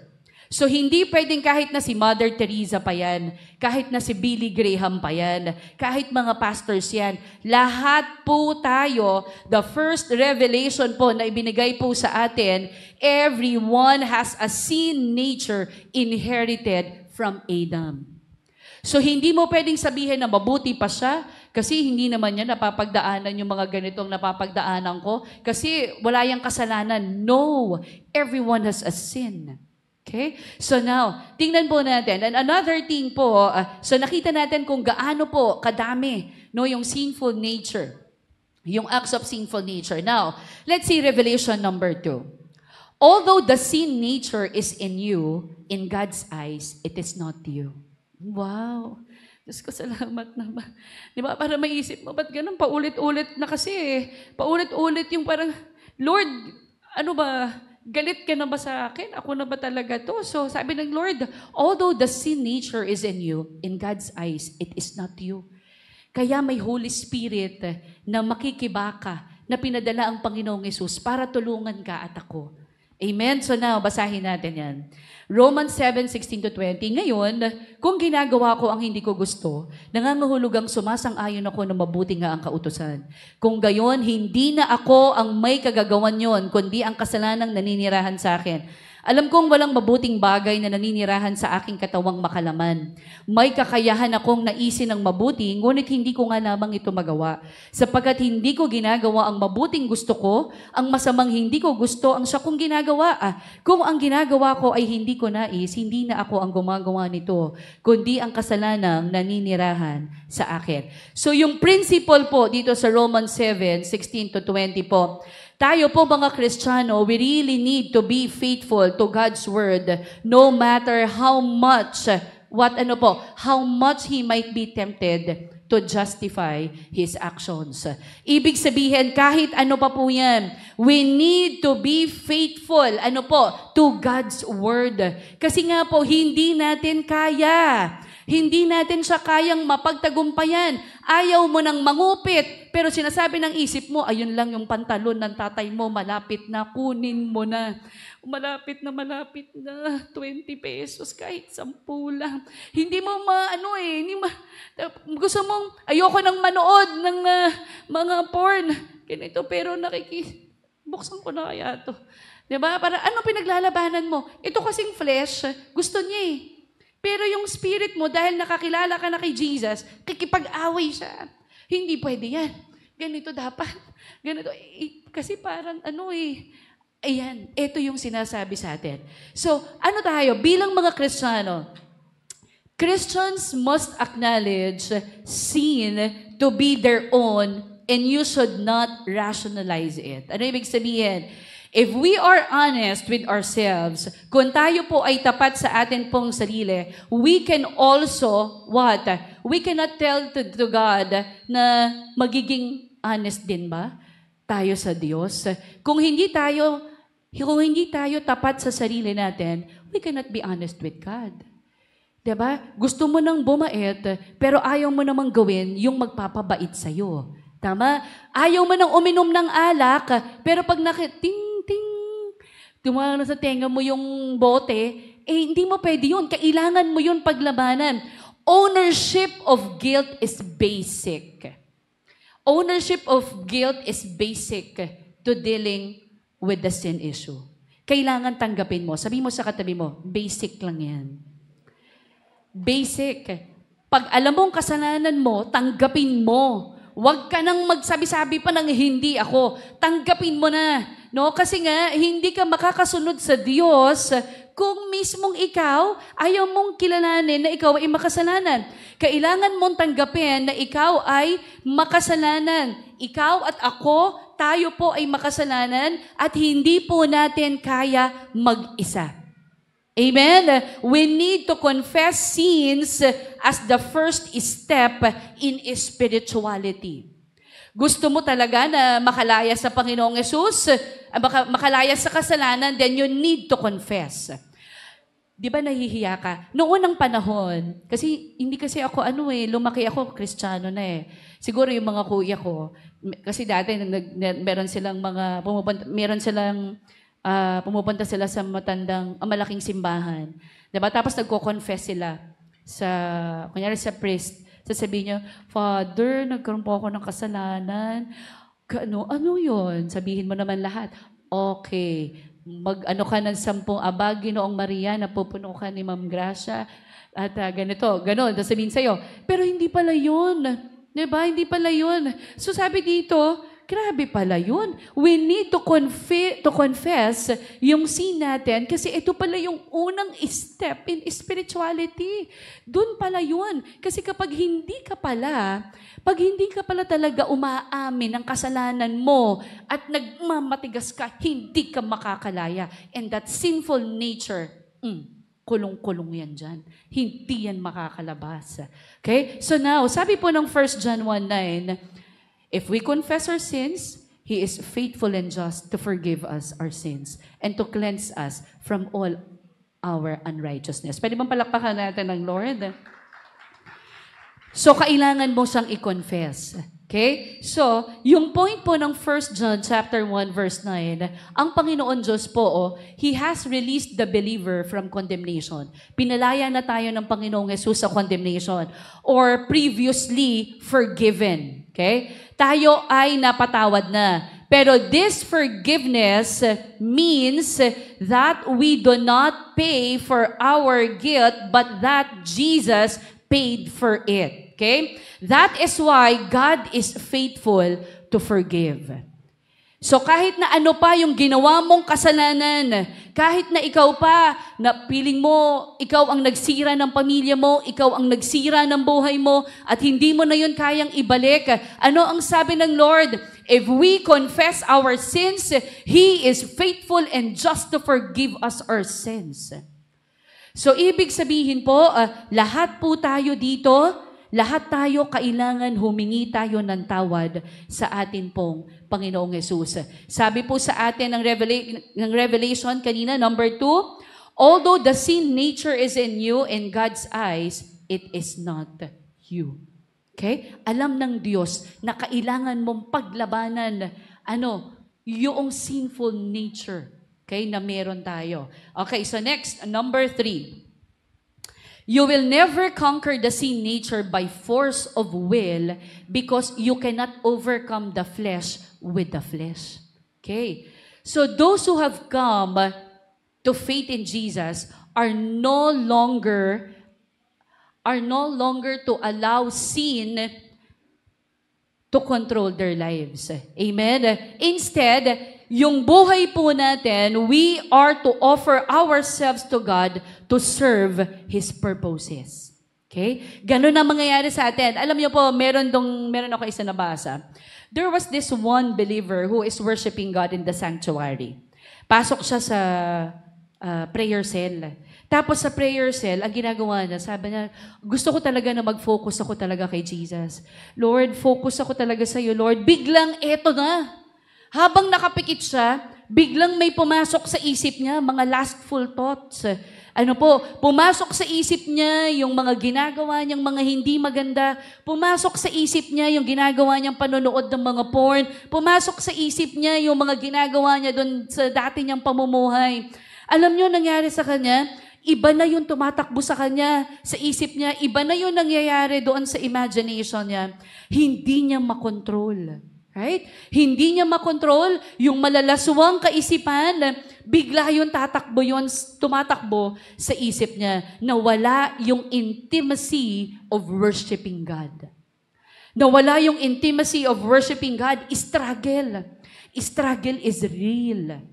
So hindi pwedeng kahit na si Mother Teresa pa yan, kahit na si Billy Graham pa yan, kahit mga pastors yan, lahat po tayo, the first revelation po na ibinigay po sa atin, everyone has a sin nature inherited from Adam. So, hindi mo pwedeng sabihin na mabuti pa siya kasi hindi naman niya napapagdaanan yung mga ganitong napapagdaanan ko kasi wala yung kasalanan. No! Everyone has a sin. Okay? So now, tingnan po natin. And another thing po, so nakita natin kung gaano po kadami no, yung sinful nature. Yung acts of sinful nature. Now, let's see Revelation number 2. Although the sin nature is in you, in God's eyes, it is not you. Wow. Diyos ko, salamat naman. Di ba? Para maisip mo, ba't ganun? Paulit-ulit na kasi eh. Paulit-ulit yung parang, Lord, ano ba, galit ka na ba sa akin? Ako na ba talaga to? So sabi ng Lord, although the sin nature is in you, in God's eyes, it is not you. Kaya may Holy Spirit na makikibaka, na pinadala ang Panginoong Yesus para tulungan ka at ako. Amen? So now, basahin natin yan. Romans 7:16-20. Ngayon, kung ginagawa ko ang hindi ko gusto, nangangahulugang sumasang-ayon ako na mabuti nga ang kautusan. Kung gayon, hindi na ako ang may kagagawan yon, kundi ang kasalanang naninirahan sa akin. Alam kong walang mabuting bagay na naninirahan sa aking katawang makalaman. May kakayahan akong naisin ng mabuti, ngunit hindi ko nga lamang ito magawa. Sapagkat hindi ko ginagawa ang mabuting gusto ko, ang masamang hindi ko gusto ang siya kong ginagawa. Kung ang ginagawa ko ay hindi ko nais, hindi na ako ang gumagawa nito, kundi ang kasalanang naninirahan sa akin. So yung principle po dito sa Romans 7:16-20 po, tayo po mga Kristiyano, we really need to be faithful to God's Word no matter how much He might be tempted to justify His actions. Ibig sabihin, kahit ano pa po yan, we need to be faithful, to God's Word. Kasi nga po, hindi natin kaya. Hindi natin siya kayang mapagtagumpayan. Ayaw mo nang mangupit, pero sinasabi ng isip mo, ayun lang yung pantalon ng tatay mo, malapit na, kunin mo na. Malapit na, 20 pesos, kahit 10 lang. Hindi mo gusto mong, ayoko nang manood ng mga porn. Ganito, pero buksan ko na kaya to. Diba? Para ano pinaglalabanan mo? Ito kasing flesh, gusto niya eh. Pero yung spirit mo, dahil nakakilala ka na kay Jesus, kikipag-away siya. Hindi pwede yan. Ganito dapat. Ganito. Kasi parang ayan, ito yung sinasabi sa atin. So, tayo? Bilang mga Kristiyano, Christians must acknowledge sin to be their own and you should not rationalize it. Ano ibig sabihin? If we are honest with ourselves, kung tayo po ay tapat sa atin pong sarili, we can also, we cannot tell to God na magiging honest din ba tayo sa Diyos? Kung hindi tayo tapat sa sarili natin, we cannot be honest with God. Diba? Gusto mo nang bumait, pero ayaw mo namang gawin yung magpapabait sa'yo. Tama? Ayaw mo nang uminom ng alak, pero pag tumawag na sa tenga mo yung bote, hindi mo pwede yun. Kailangan mo yun paglabanan. Ownership of guilt is basic. Ownership of guilt is basic to dealing with the sin issue. Kailangan tanggapin mo. Sabi mo sa katabi mo, basic lang yan. Basic. Pag alam mong kasalanan mo, tanggapin mo. Huwag ka nang magsabi-sabi pa ng hindi ako. Tanggapin mo na. No? Kasi nga, hindi ka makakasunod sa Diyos kung mismong ikaw ayaw mong kilalanin na ikaw ay makasalanan. Kailangan mong tanggapin na ikaw ay makasalanan. Ikaw at ako, tayo po ay makasalanan at hindi po natin kaya mag-isa. Amen? We need to confess sins as the first step in spirituality. Gusto mo talaga na makalaya sa Panginoong Yesus, makalaya sa kasalanan, then you need to confess. Di ba nahihiya ka? Noong unang panahon, kasi hindi kasi ako lumaki ako, Kristiyano na eh. Siguro yung mga kuya ko, kasi dati meron silang pumupunta sila sa malaking simbahan. Diba? Tapos nagko-confess sila kunyari sa priest. Sasabihin niya, Father, nagkaroon po ako ng kasalanan. Ano yun? Sabihin mo naman lahat. Okay. Mag-ano ka ng 10 abag, Ginoong Maria, napupuno ka ni Ma'am Gracia. At ganon. Sabihin sa'yo. Pero hindi pala yun. Diba? Hindi pala yun. So sabi dito, grabe pala yun. We need to confess yung sin natin kasi ito pala yung unang step in spirituality. Doon pala yun. Kasi kapag hindi ka pala talaga umaamin ng kasalanan mo at nagmamatigas ka, hindi ka makakalaya. And that sinful nature, kulong-kulong yan dyan. Hindi yan makakalabas. Okay? So now, sabi po ng 1 John 1:9, if we confess our sins, He is faithful and just to forgive us our sins and to cleanse us from all our unrighteousness. Pwede bang palakpakan natin ng Lord? So, kailangan mo siyang i-confess. Okay? So, yung point po ng 1 John chapter 1 verse 9, ang Panginoon Diyos po, He has released the believer from condemnation. Pinalaya na tayo ng Panginoong Jesus sa condemnation or previously forgiven. Okay? Tayo ay napatawad na. Pero this forgiveness means that we do not pay for our guilt, but that Jesus paid for it. Okay? That is why God is faithful to forgive. So kahit na ano pa yung ginawa mong kasalanan, kahit na ikaw pa, na piling mo, ikaw ang nagsira ng pamilya mo, ikaw ang nagsira ng buhay mo, at hindi mo na yun kayang ibalik, ano ang sabi ng Lord? If we confess our sins, He is faithful and just to forgive us our sins. So ibig sabihin po, lahat po tayo dito, lahat tayo kailangan humingi tayo ng tawad sa atin pong Panginoong Jesus. Sabi po sa atin ng Revelation kanina, number 2, although the sin nature is in you, in God's eyes, it is not you. Okay? Alam ng Diyos na kailangan mong paglabanan, yung sinful nature, okay, na meron tayo. Okay, so next, number 3. You will never conquer the sin nature by force of will because you cannot overcome the flesh with the flesh. Okay? So those who have come to faith in Jesus are no longer to allow sin to control their lives. Amen? Instead, yung buhay po natin, we are to offer ourselves to God to serve His purposes. Okay? Ganun ang mangyayari sa atin. Alam niyo po, meron ako isa nabasa. There was this one believer who is worshiping God in the sanctuary. Pasok siya sa prayer cell. Tapos sa prayer cell, ang ginagawa niya, sabi niya, gusto ko talaga na mag-focus ako talaga kay Jesus. Lord, focus ako talaga sa iyo, Lord. Biglang eto na. Habang nakapikit siya, biglang may pumasok sa isip niya, mga lustful thoughts. Pumasok sa isip niya yung mga ginagawa niyang mga hindi maganda. Pumasok sa isip niya yung ginagawa niyang panonood ng mga porn. Pumasok sa isip niya yung mga ginagawa niya doon sa dati niyang pamumuhay. Alam niyo, nangyari sa kanya, iba na yung tumatakbo sa kanya, sa isip niya, iba na yung nangyayari doon sa imagination niya. Hindi niya makontrol. Right? Hindi niya makontrol yung malalaswang kaisipan, bigla yun tumatakbo sa isip niya na wala yung intimacy of worshiping God. Na wala yung intimacy of worshiping God, struggle. Struggle is real.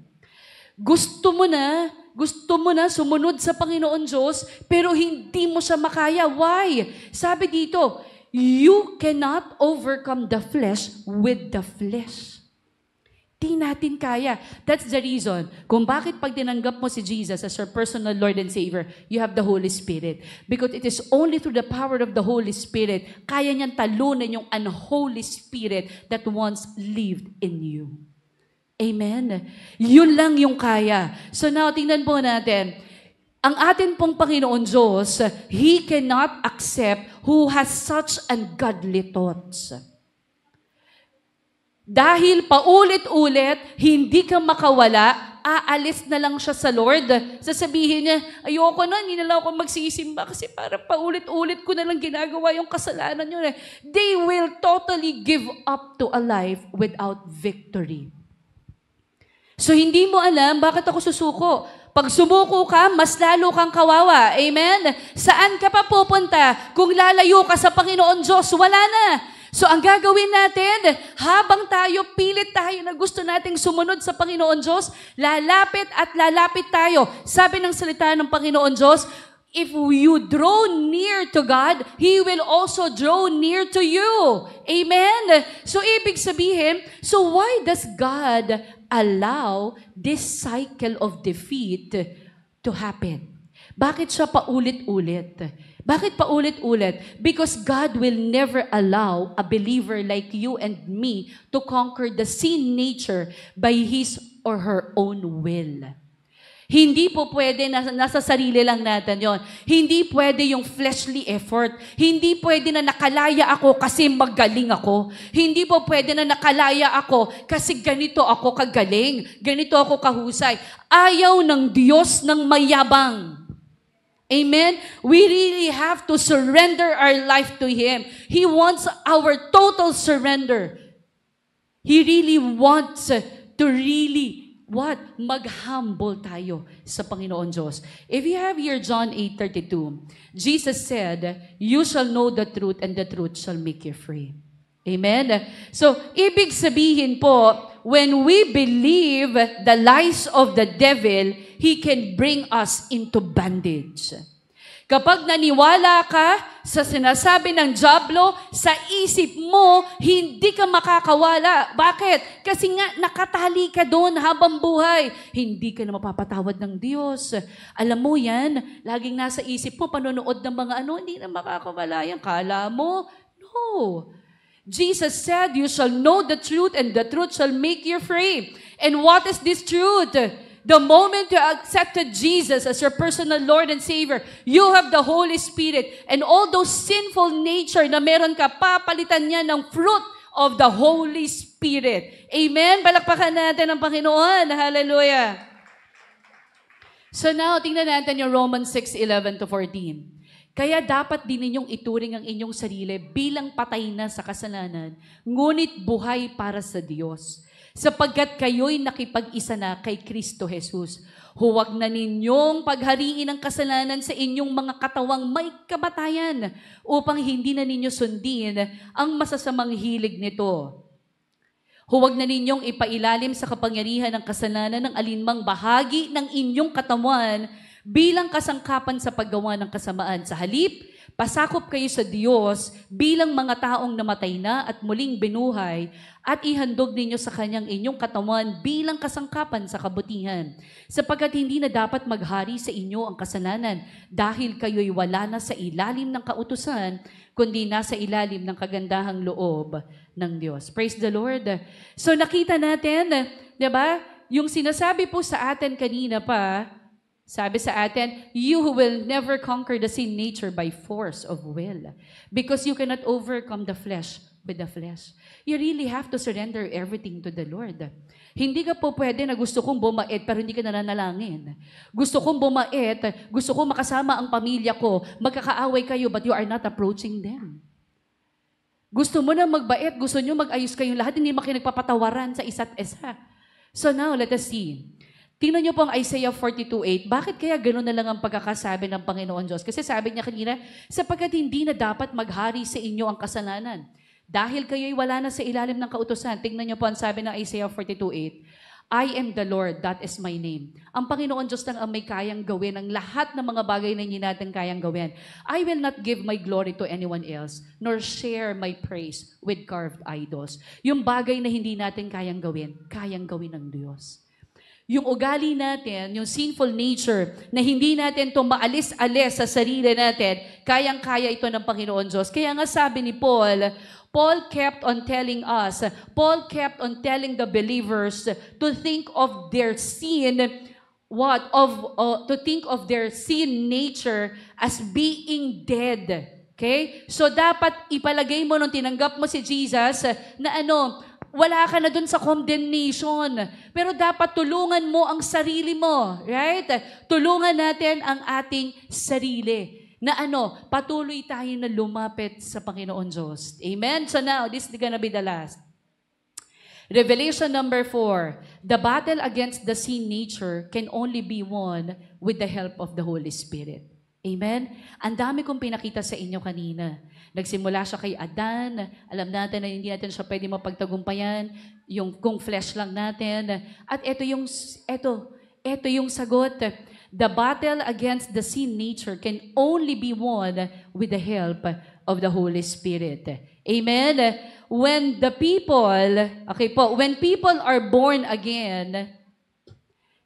Gusto mo na sumunod sa Panginoon Diyos, pero hindi mo siya makaya. Why? Sabi dito, you cannot overcome the flesh with the flesh. Di natin kaya. That's the reason kung bakit pag tinanggap mo si Jesus as your personal Lord and Savior, you have the Holy Spirit. Because it is only through the power of the Holy Spirit, kaya niyang talunan yung unholy spirit that once lived in you. Amen? Yun lang yung kaya. So now, tingnan po natin. Ang atin pong Panginoon Diyos, He cannot accept who has such ungodly thoughts. Dahil paulit-ulit, hindi ka makawala, aalis na lang siya sa Lord. Sasabihin niya, ayoko na, hindi na lang ako magsisimba kasi para paulit-ulit ko na lang ginagawa yung kasalanan yun. They will totally give up to a life without victory. So hindi mo alam, bakit ako susuko? Pag sumuko ka, mas lalo kang kawawa. Amen? Saan ka pa pupunta? Kung lalayo ka sa Panginoon Diyos, wala na. So ang gagawin natin, habang pilit tayo na gusto nating sumunod sa Panginoon Diyos, lalapit at lalapit tayo. Sabi ng salita ng Panginoon Diyos, if you draw near to God, He will also draw near to you. Amen? So ibig sabihin, so why does God allow this cycle of defeat to happen? Bakit siya paulit-ulit? Bakit paulit-ulit? Because God will never allow a believer like you and me to conquer the sin nature by his or her own will. Hindi po pwede, nasa sarili lang natin yon. Hindi pwede yung fleshly effort. Hindi pwede na nakalaya ako kasi magaling ako. Hindi po pwede na nakalaya ako kasi ganito ako kagaling. Ganito ako kahusay. Ayaw ng Diyos ng mayabang. Amen? We really have to surrender our life to Him. He wants our total surrender. He really wants to really, mag-humble tayo sa Panginoon Diyos. If you have here John 8:32, Jesus said, you shall know the truth and the truth shall make you free. Amen? So, ibig sabihin po, when we believe the lies of the devil, he can bring us into bondage. Kapag naniwala ka sa sinasabi ng dyablo, sa isip mo, hindi ka makakawala. Bakit? Kasi nga, nakatali ka doon habang buhay. Hindi ka na mapapatawad ng Diyos. Alam mo yan, laging nasa isip mo, panonood ng mga hindi na makakawala yan. Kala mo? No. Jesus said, you shall know the truth and the truth shall make you free. And what is this truth? The moment you accepted Jesus as your personal Lord and Savior, you have the Holy Spirit. And all those sinful nature na meron ka, papalitan niya ng fruit of the Holy Spirit. Amen? Palakpakan natin ang Panginoon. Hallelujah. So now, tingnan natin yung Romans 6:11-14. Kaya dapat din ninyong ituring ang inyong sarili bilang patay na sa kasalanan, ngunit buhay para sa Diyos. Sapagkat kayo'y nakipag-isa na kay Kristo Jesus. Huwag na ninyong paghariin ang kasalanan sa inyong mga katawang may kamatayan upang hindi na ninyo sundin ang masasamang hilig nito. Huwag na ninyong ipailalim sa kapangyarihan ng kasalanan ng alinmang bahagi ng inyong katawan bilang kasangkapan sa paggawa ng kasamaan. Sa halip, pasakop kayo sa Diyos bilang mga taong namatay na at muling binuhay at ihandog ninyo sa Kanyang inyong katawan bilang kasangkapan sa kabutihan. Sapagkat hindi na dapat maghari sa inyo ang kasalanan dahil kayo'y wala na sa ilalim ng kautusan, kundi nasa ilalim ng kagandahang loob ng Diyos. Praise the Lord. So nakita natin, diba, yung sinasabi po sa atin kanina pa, sabi sa atin, you will never conquer the sin nature by force of will. Because you cannot overcome the flesh with the flesh. You really have to surrender everything to the Lord. Hindi ka po pwede na gusto kong bumait pero hindi ka nananalangin. Gusto kong bumait, gusto kong makasama ang pamilya ko, magkakaaway kayo but you are not approaching them. Gusto mo na magbait, gusto nyo mag-ayos kayong lahat, hindi kayo nagpapatawaran sa isa't isa. So now, let us see. Tingnan nyo po ang Isaiah 42:8. Bakit kaya gano'n na lang ang pagkakasabi ng Panginoon Diyos? Kasi sabi niya kanina, sapagkat hindi na dapat maghari sa inyo ang kasalanan. Dahil kayo'y wala na sa ilalim ng kautusan. Tingnan nyo po ang sabi ng Isaiah 42:8. I am the Lord, that is my name. Ang Panginoon Diyos lang ang may kayang gawin ang lahat ng mga bagay na hindi natin kayang gawin. I will not give my glory to anyone else, nor share my praise with carved idols. Yung bagay na hindi natin kayang gawin ng Diyos. Yung ugali natin, yung sinful nature, na hindi natin ito maalis-alis sa sarili natin, kayang-kaya ito ng Panginoon Diyos. Kaya nga sabi ni Paul kept on telling us, Paul kept on telling the believers to think of their sin, to think of their sin nature as being dead. Okay? So dapat ipalagay mo nung tinanggap mo si Jesus na wala ka na dun sa condemnation. Pero dapat tulungan mo ang sarili mo. Right? Tulungan natin ang ating sarili. Na patuloy tayo na lumapit sa Panginoon Diyos. Amen? So now, this is gonna be the last. Revelation number 4. The battle against the sin nature can only be won with the help of the Holy Spirit. Amen? Ang dami kong pinakita sa inyo kanina. Nagsimula siya kay Adan. Alam natin na hindi natin siya pwede mapagtagumpayan. Kung flesh lang natin. At ito yung sagot. The battle against the sin nature can only be won with the help of the Holy Spirit. Amen? When people are born again,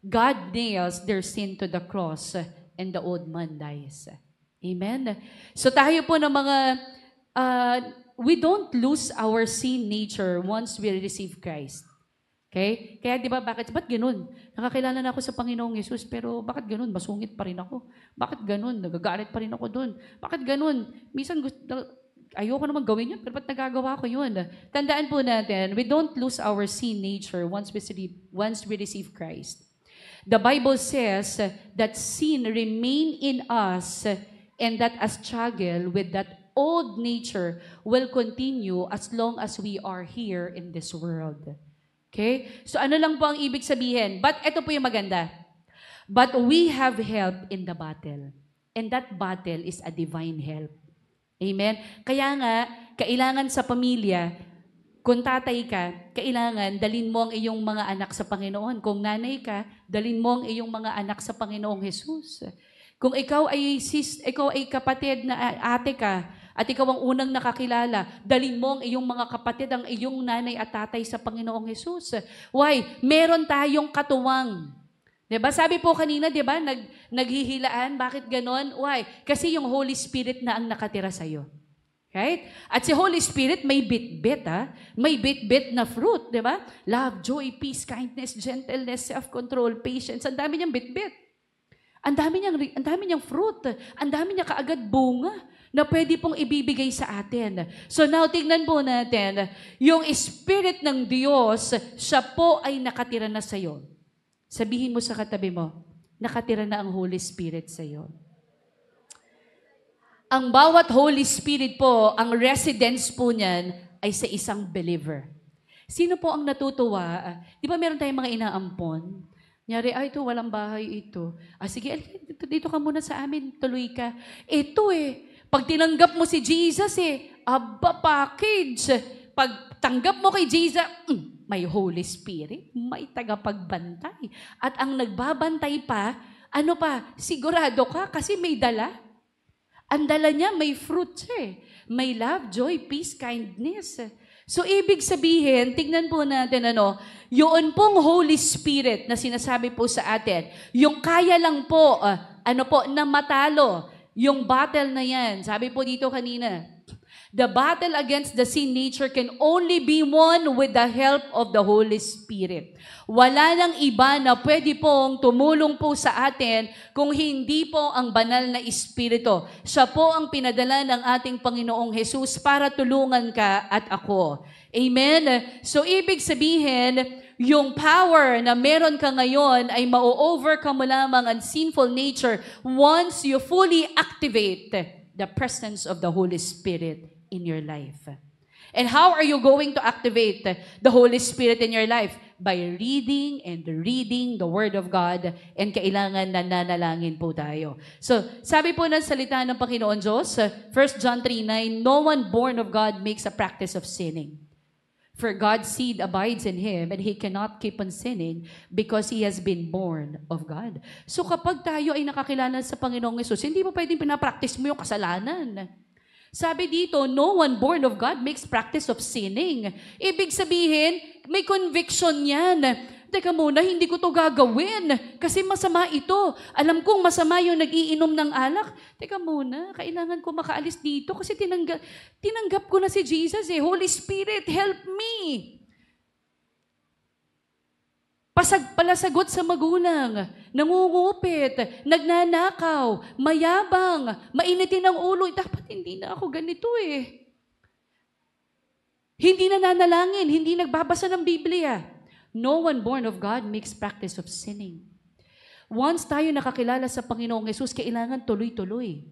God nails their sin to the cross and the old man dies. Amen? So tayo po ng mga, we don't lose our sin nature once we receive Christ. Okay? Kaya di ba, ba't ganun? Nakakilala na ako sa Panginoong Yesus, pero bakit ganun? Masungit pa rin ako. Bakit ganun? Nagagalit pa rin ako doon. Bakit ganun? Minsan ayoko naman gawin yun, pero ba't nagagawa ko yun? Tandaan po natin, we don't lose our sin nature once we receive Christ. The Bible says that sin remain in us and that a struggle with that old nature will continue as long as we are here in this world. Okay? So ano lang po ang ibig sabihin? But ito po yung maganda. But we have help in the battle. And that battle is a divine help. Amen? Kaya nga, kailangan sa pamilya, kung tatay ka, kailangan dalin mo ang iyong mga anak sa Panginoon. Kung nanay ka, dalin mo ang iyong mga anak sa Panginoong Jesus. Kung ikaw ay kapatid na ate ka, at ikaw ang unang nakakilala, dalhin mo ang iyong mga kapatid, ang iyong nanay at tatay sa Panginoong Jesus. Why? Meron tayong katuwang. Diba? Sabi po kanina, diba, naghihilaan. Bakit ganon? Why? Kasi yung Holy Spirit na ang nakatira sa'yo. Right? At si Holy Spirit may bit-bit, may bit-bit na fruit, diba? Love, joy, peace, kindness, gentleness, self-control, patience. Ang dami niyang bit-bit. Ang dami niyang fruit. Ang dami niya kaagad bunga na pwede pong ibibigay sa atin. So now, tignan po natin, yung Spirit ng Diyos, siya po ay nakatira na sa iyo. Sabihin mo sa katabi mo, nakatira na ang Holy Spirit sa iyo. Ang bawat Holy Spirit po, ang residence po niyan ay sa isang believer. Sino po ang natutuwa? Di ba meron tayong mga inaampon? Nyari, ito, walang bahay ito. Sige, dito ka muna sa amin, tuloy ka. Ito pag tinanggap mo si Jesus package. Pag tanggap mo kay Jesus, may Holy Spirit, may tagapagbantay. At ang nagbabantay pa, sigurado ka kasi may dala. Ang dala niya, may fruit May love, joy, peace, kindness. So, ibig sabihin, tignan po natin yun pong Holy Spirit na sinasabi po sa atin, yung kaya lang po, na matalo, yung battle na yan. Sabi po dito kanina, the battle against the sin nature can only be won with the help of the Holy Spirit. Wala nang iba na pwede pong tumulong po sa atin kung hindi po ang banal na Espiritu. Siya po ang pinadala ng ating Panginoong Jesus para tulungan ka at ako. Amen? So, ibig sabihin, yung power na meron ka ngayon ay ma-overcome mo lamang ang sinful nature once you fully activate the presence of the Holy Spirit in your life. And how are you going to activate the Holy Spirit in your life? By reading and reading the Word of God, and kailangan nananalangin po tayo. So, sabi po ng salita ng Panginoon Diyos, 1 John 3:9, no one born of God makes a practice of sinning. For God's seed abides in him, and he cannot keep on sinning because he has been born of God. So kapag tayo ay nakakilala sa Panginoong Yesus, hindi mo pwedeng pinapractice mo yung kasalanan. Sabi dito, no one born of God makes practice of sinning. Ibig sabihin, may conviction yan. Teka muna, hindi ko to gagawin kasi masama ito. Alam kong masama yung nag-iinom ng alak. Teka muna, kailangan ko makaalis dito kasi tinanggap ko na si Jesus eh. Holy Spirit, help me. Palasagot sa magulang, nangungupit, nagnanakaw, mayabang, mainitin ang ulo. Dapat hindi na ako ganito eh. Hindi nananalangin, hindi nagbabasa ng Biblia. No one born of God makes practice of sinning. Once tayo nakakilala sa Panginoong Yesus, kailangan tuloy-tuloy.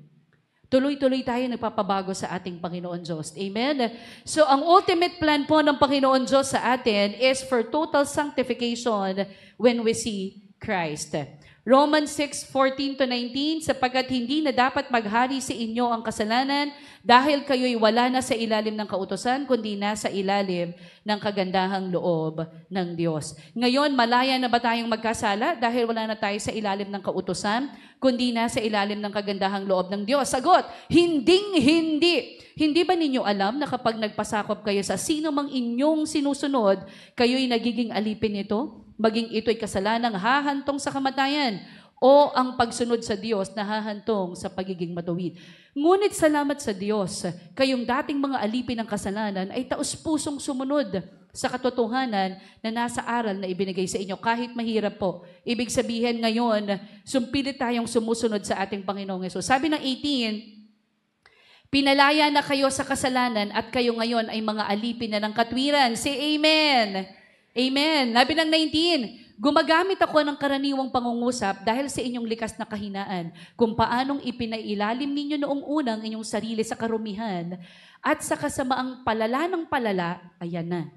Tuloy-tuloy tayo nagpapabago sa ating Panginoon Diyos. Amen? So, ang ultimate plan po ng Panginoon Diyos sa atin is for total sanctification when we see Christ. Romans 6:14-19, sapagkat hindi na dapat maghari sa inyo ang kasalanan dahil kayo'y wala na sa ilalim ng kautusan, kundi nasa ilalim ng kagandahang loob ng Diyos. Ngayon, malaya na ba tayong magkasala dahil wala na tayo sa ilalim ng kautusan, kundi nasa ilalim ng kagandahang loob ng Diyos? Sagot, hinding-hindi. Hindi ba ninyo alam na kapag nagpasakop kayo sa sino mang inyong sinusunod, kayo'y nagiging alipin nito? Maging ito'y kasalanang hahantong sa kamatayan o ang pagsunod sa Diyos na hahantong sa pagiging matuwid. Ngunit salamat sa Diyos, kayong dating mga alipin ng kasalanan ay taus-pusong sumunod sa katotohanan na nasa aral na ibinigay sa inyo kahit mahirap po. Ibig sabihin ngayon, sumpilit tayong sumusunod sa ating Panginoong Hesus. Sabi ng 18, pinalaya na kayo sa kasalanan at kayo ngayon ay mga alipin na ng katwiran. Say amen. Amen. Sabi ng 19, gumagamit ako ng karaniwang pangungusap dahil sa inyong likas na kahinaan, kung paanong ipinailalim ninyo noong unang inyong sarili sa karumihan at sa kasamaang palala ng palala, ayan na.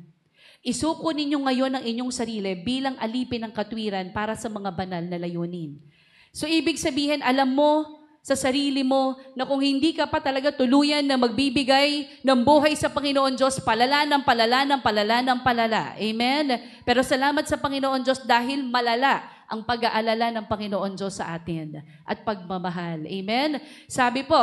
Isuko ninyo ngayon ang inyong sarili bilang alipin ng katwiran para sa mga banal na layunin. So ibig sabihin, alam mo sa sarili mo na kung hindi ka pa talaga tuluyan na magbibigay ng buhay sa Panginoon Diyos, palala ng palala ng palala ng palala. Amen? Pero salamat sa Panginoon Diyos dahil malala ang pag-aalala ng Panginoon Diyos sa atin at pagmamahal. Amen? Sabi po,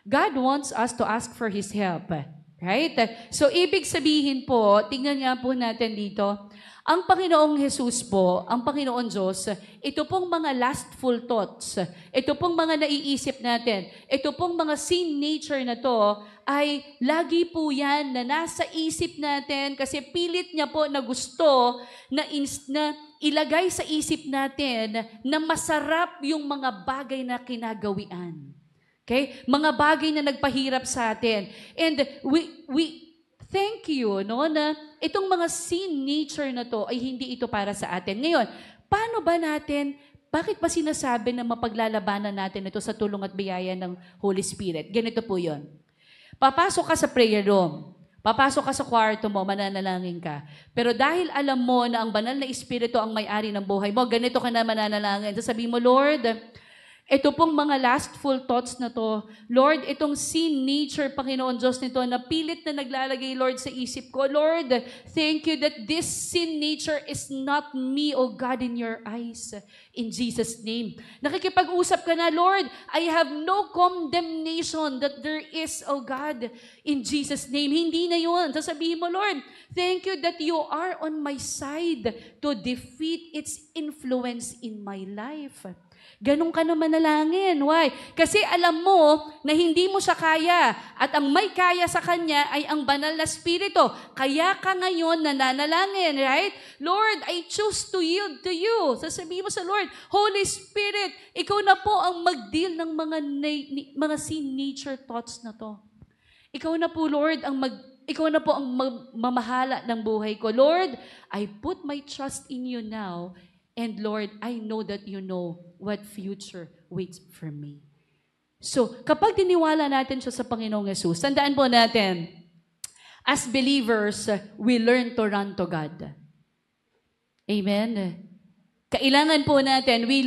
God wants us to ask for His help. Right? So, ibig sabihin po, tingnan nga po natin dito, ang Panginoong Jesus po, ang Panginoon Diyos, ito pong mga lustful thoughts, ito pong mga naiisip natin, ito pong mga sin nature na to, ay lagi po yan na nasa isip natin kasi pilit niya po na gusto na ilagay sa isip natin na masarap yung mga bagay na kinagawian. Okay? Mga bagay na nagpahirap sa atin. And we thank you, no, na itong mga sin nature na to ay hindi ito para sa atin. Ngayon, paano ba natin, bakit ba sinasabi na mapaglalabanan natin ito sa tulong at biyaya ng Holy Spirit? Ganito po yun. Papasok ka sa prayer room. Papasok ka sa kwarto mo, mananalangin ka. Pero dahil alam mo na ang banal na Espiritu ang may-ari ng buhay mo, ganito ka na mananalangin. Sasabihin mo, Lord, ito pong mga lustful thoughts na to, Lord, itong sin nature, Panginoon Diyos nito, na pilit na naglalagay, Lord, sa isip ko. Lord, thank you that this sin nature is not me, O God, in your eyes. In Jesus' name. Nakikipag-usap ka na, Lord, I have no condemnation that there is, O God, in Jesus' name. Hindi na yun. Sasabihin mo, Lord, thank you that you are on my side to defeat its influence in my life. Ganun ka na manalangin. Why? Kasi alam mo na hindi mo siya kaya at ang may kaya sa Kanya ay ang banal na Espiritu. Kaya ka ngayon nananalangin, right? Lord, I choose to yield to you. Sasabihin mo sa Lord, Holy Spirit, ikaw na po ang mag-deal ng mga sin nature thoughts na to. Ikaw na po, Lord, ikaw na po ang mamahala ng buhay ko. Lord, I put my trust in you now. And Lord, I know that you know what future waits for me. So, kapag diniwala natin siya sa Panginoong Yesus, tandaan po natin, As believers, we learn to run to God. Amen. Kailangan po natin, we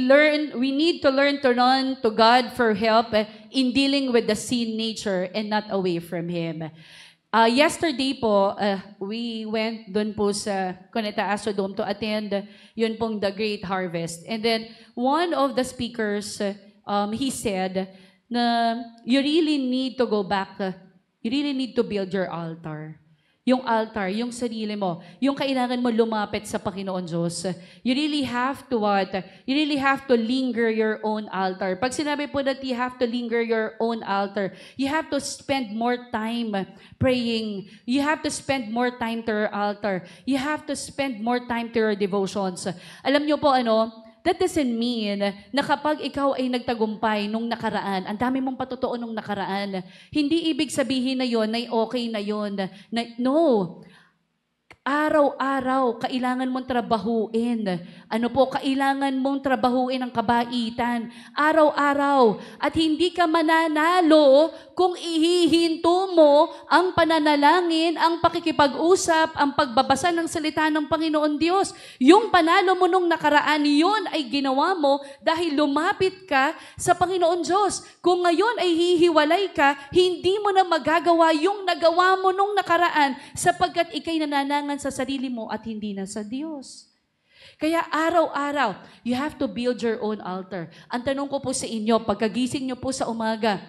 need to learn to run to God for help in dealing with the sin nature and not away from Him. Yesterday po, we went doon po sa Cuneta Astro Dome to attend yun pong the Great Harvest. And then, one of the speakers, he said na you really need to go back, you really need to build your altar. Yung altar, yung sarili mo, yung kailangan mo lumapit sa Panginoon Diyos. You really have to what? You really have to linger your own altar. Pag sinabi po that you have to linger your own altar, you have to spend more time praying. You have to spend more time to your altar. You have to spend more time to your devotions. Alam niyo po that doesn't mean na kapag ikaw ay nagtagumpay nung nakaraan, ang dami mong patutuon nung nakaraan, hindi ibig sabihin na yon na okay na yon. No. Araw-araw, kailangan mong trabahuin. Kailangan mong trabahuin ang kabaitan. Araw-araw. At hindi ka mananalo kung ihihinto mo ang pananalangin, ang pakikipag-usap, ang pagbabasa ng salita ng Panginoon Diyos. Yung panalo mo nung nakaraan, yun ay ginawa mo dahil lumapit ka sa Panginoon Diyos. Kung ngayon ay hihiwalay ka, hindi mo na magagawa yung nagawa mo nung nakaraan sapagkat ikay nananangan sa sarili mo at hindi na sa Diyos. Kaya araw-araw, you have to build your own altar. Ang tanong ko po sa inyo, pagkagising nyo po sa umaga,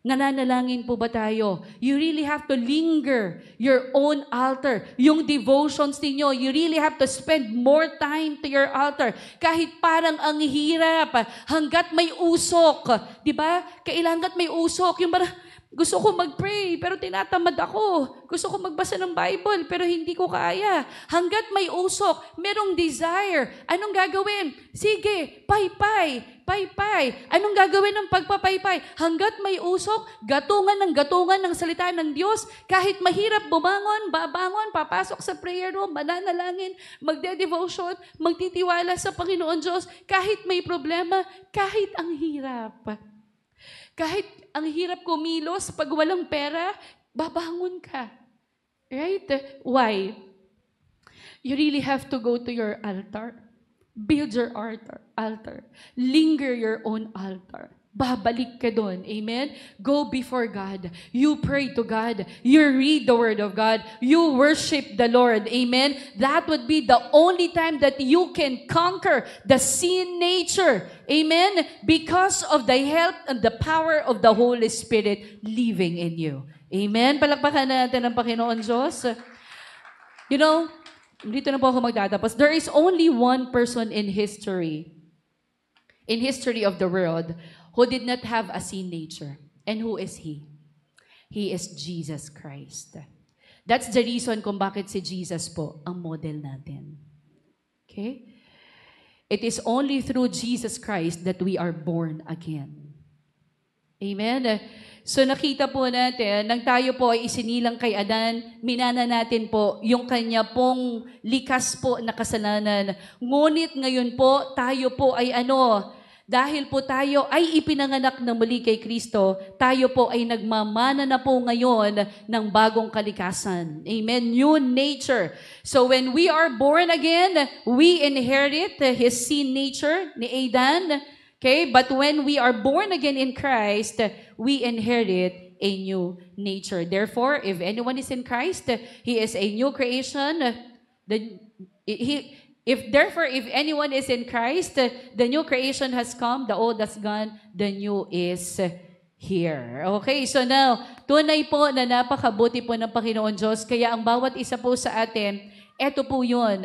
nananalangin po ba tayo? You really have to linger your own altar. Yung devotions ninyo, you really have to spend more time to your altar. Kahit parang ang hirap, hanggat may usok. Diba? Kailangan may usok. Yung parang, gusto ko mag-pray, pero tinatamad ako. Gusto ko magbasa ng Bible, pero hindi ko kaya. Hanggat may usok, merong desire. Anong gagawin? Sige, paypay. Anong gagawin ng pagpapaypay? Hanggat may usok, gatungan ng salita ng Diyos. Kahit mahirap bumangon, babangon, papasok sa prayer room, mananalangin, magde-devotion, magtitiwala sa Panginoon Diyos. Kahit may problema, kahit ang hirap. Kahit ang hirap kumilos pag walang pera, babangon ka. Right? Why? You really have to go to your altar. Build your altar. Linger your own altar. Babalik ka doon. Amen? Go before God. You pray to God. You read the Word of God. You worship the Lord. Amen? That would be the only time that you can conquer the sin nature. Amen? Because of the help and the power of the Holy Spirit living in you. Amen? Palakpakan natin ang Panginoon Diyos. You know, dito na po ako magtatapos. There is only one person in history of the world, who did not have a sin nature. And who is He? He is Jesus Christ. That's the reason kung bakit si Jesus po ang model natin. Okay? It is only through Jesus Christ that we are born again. Amen? So nakita po natin, nang tayo po ay isinilang kay Adan, minana natin po yung kanya pong likas po na kasalanan. Ngunit ngayon po, tayo po ay dahil po tayo ay ipinanganak na muli kay Kristo, tayo po ay nagmamana na po ngayon ng bagong kalikasan. Amen? New nature. So when we are born again, we inherit His sin nature ni Adan. Okay? But when we are born again in Christ, we inherit a new nature. Therefore, if anyone is in Christ, he is a new creation. If anyone is in Christ, the new creation has come, the old has gone, the new is here. Okay, so now, tunay po na napakabuti po ng Panginoon Diyos, kaya ang bawat isa po sa atin, eto po yun,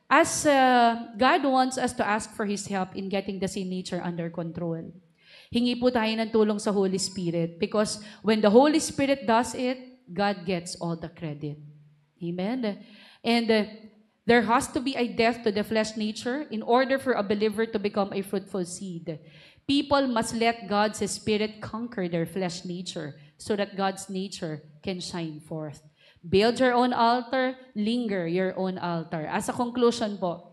as God wants us to ask for His help in getting the sin nature under control. Hingi po tayo ng tulong sa Holy Spirit because when the Holy Spirit does it, God gets all the credit. Amen? And there has to be a death to the flesh nature in order for a believer to become a fruitful seed. People must let God's Spirit conquer their flesh nature so that God's nature can shine forth. Build your own altar, linger your own altar. As a conclusion po,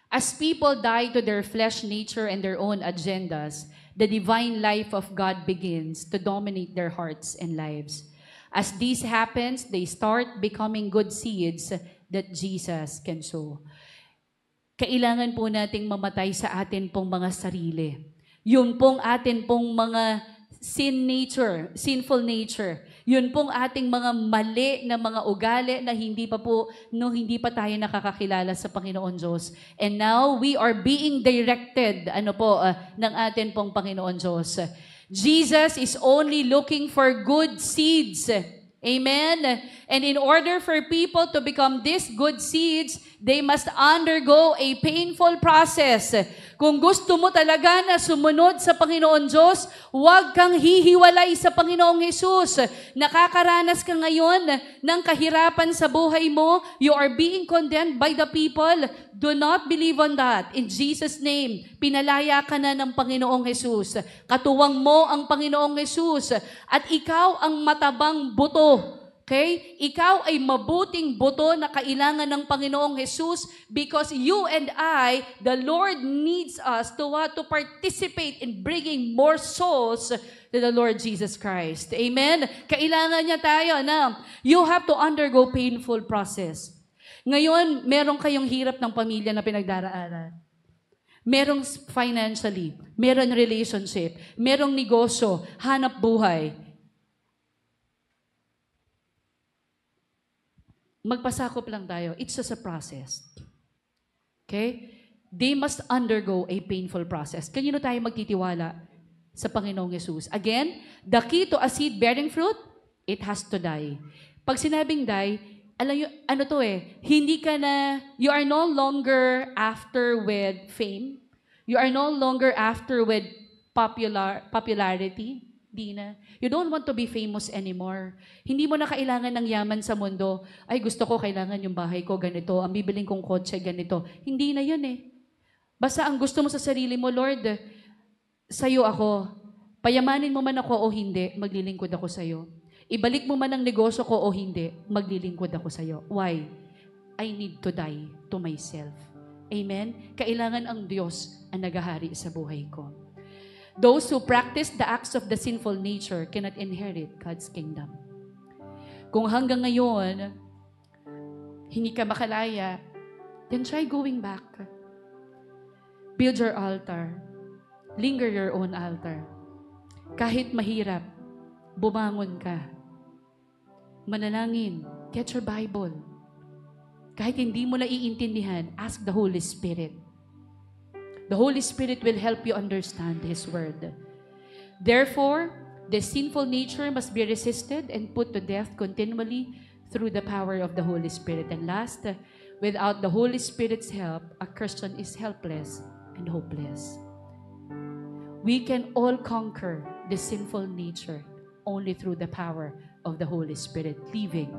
as people die to their flesh nature and their own agendas, the divine life of God begins to dominate their hearts and lives. As this happens, they start becoming good seeds that Jesus can sow. Kailangan po nating mamatay sa atin pong mga sarili. Yun pong atin pong mga sinful nature. Yun pong ating mga mali na mga ugali na hindi pa tayo nakakakilala sa Panginoon Diyos. And now, we are being directed, ng atin pong Panginoon Diyos. Jesus is only looking for good seeds. Amen? And in order for people to become these good seeds, they must undergo a painful process. Kung gusto mo talaga na sumunod sa Panginoon Diyos, huwag kang hihiwalay sa Panginoong Hesus. Nakakaranas ka ngayon ng kahirapan sa buhay mo. You are being condemned by the people. Do not believe on that. In Jesus' name, pinalaya ka na ng Panginoong Hesus. Katuwang mo ang Panginoong Hesus. At ikaw ang matabang buto. Okay? Ikaw ay mabuting buto na kailangan ng Panginoong Hesus because you and I, the Lord needs us to participate in bringing more souls to the Lord Jesus Christ. Amen? Kailangan niya tayo na you have to undergo painful process. Ngayon, meron kayong hirap ng pamilya na pinagdaraanan. Merong financially, meron relationship, merong negosyo, hanap buhay. Magpasakop lang tayo. It's just a process. Okay? They must undergo a painful process. Kanino tayo magtitiwala? Sa Panginoong Hesus. Again, the key to a seed bearing fruit, it has to die. Pag sinabing die, alam nyo, you are no longer after with fame. You are no longer after with popularity. Di na. You don't want to be famous anymore. Hindi mo na kailangan ng yaman sa mundo. Ay, gusto ko, kailangan yung bahay ko ganito. Ang bibiling kong kotse ganito. Hindi na yun eh. Basta ang gusto mo sa sarili mo, Lord, sa'yo ako. Payamanin mo man ako o hindi, maglilingkod ako sa'yo. Ibalik mo man ang negosyo ko o hindi, maglilingkod ako sa'yo. Why? I need to die to myself. Amen? Kailangan ang Diyos ang naghahari sa buhay ko. Those who practice the acts of the sinful nature cannot inherit God's kingdom. Kung hanggang ngayon, hindi ka makalaya, then try going back. Build your altar. Linger your own altar. Kahit mahirap, bumangon ka. Manalangin. Get your Bible. Kahit hindi mo naiintindihan, ask the Holy Spirit. The Holy Spirit will help you understand His Word. Therefore, the sinful nature must be resisted and put to death continually through the power of the Holy Spirit. And last, without the Holy Spirit's help, a Christian is helpless and hopeless. We can all conquer the sinful nature only through the power of the Holy Spirit living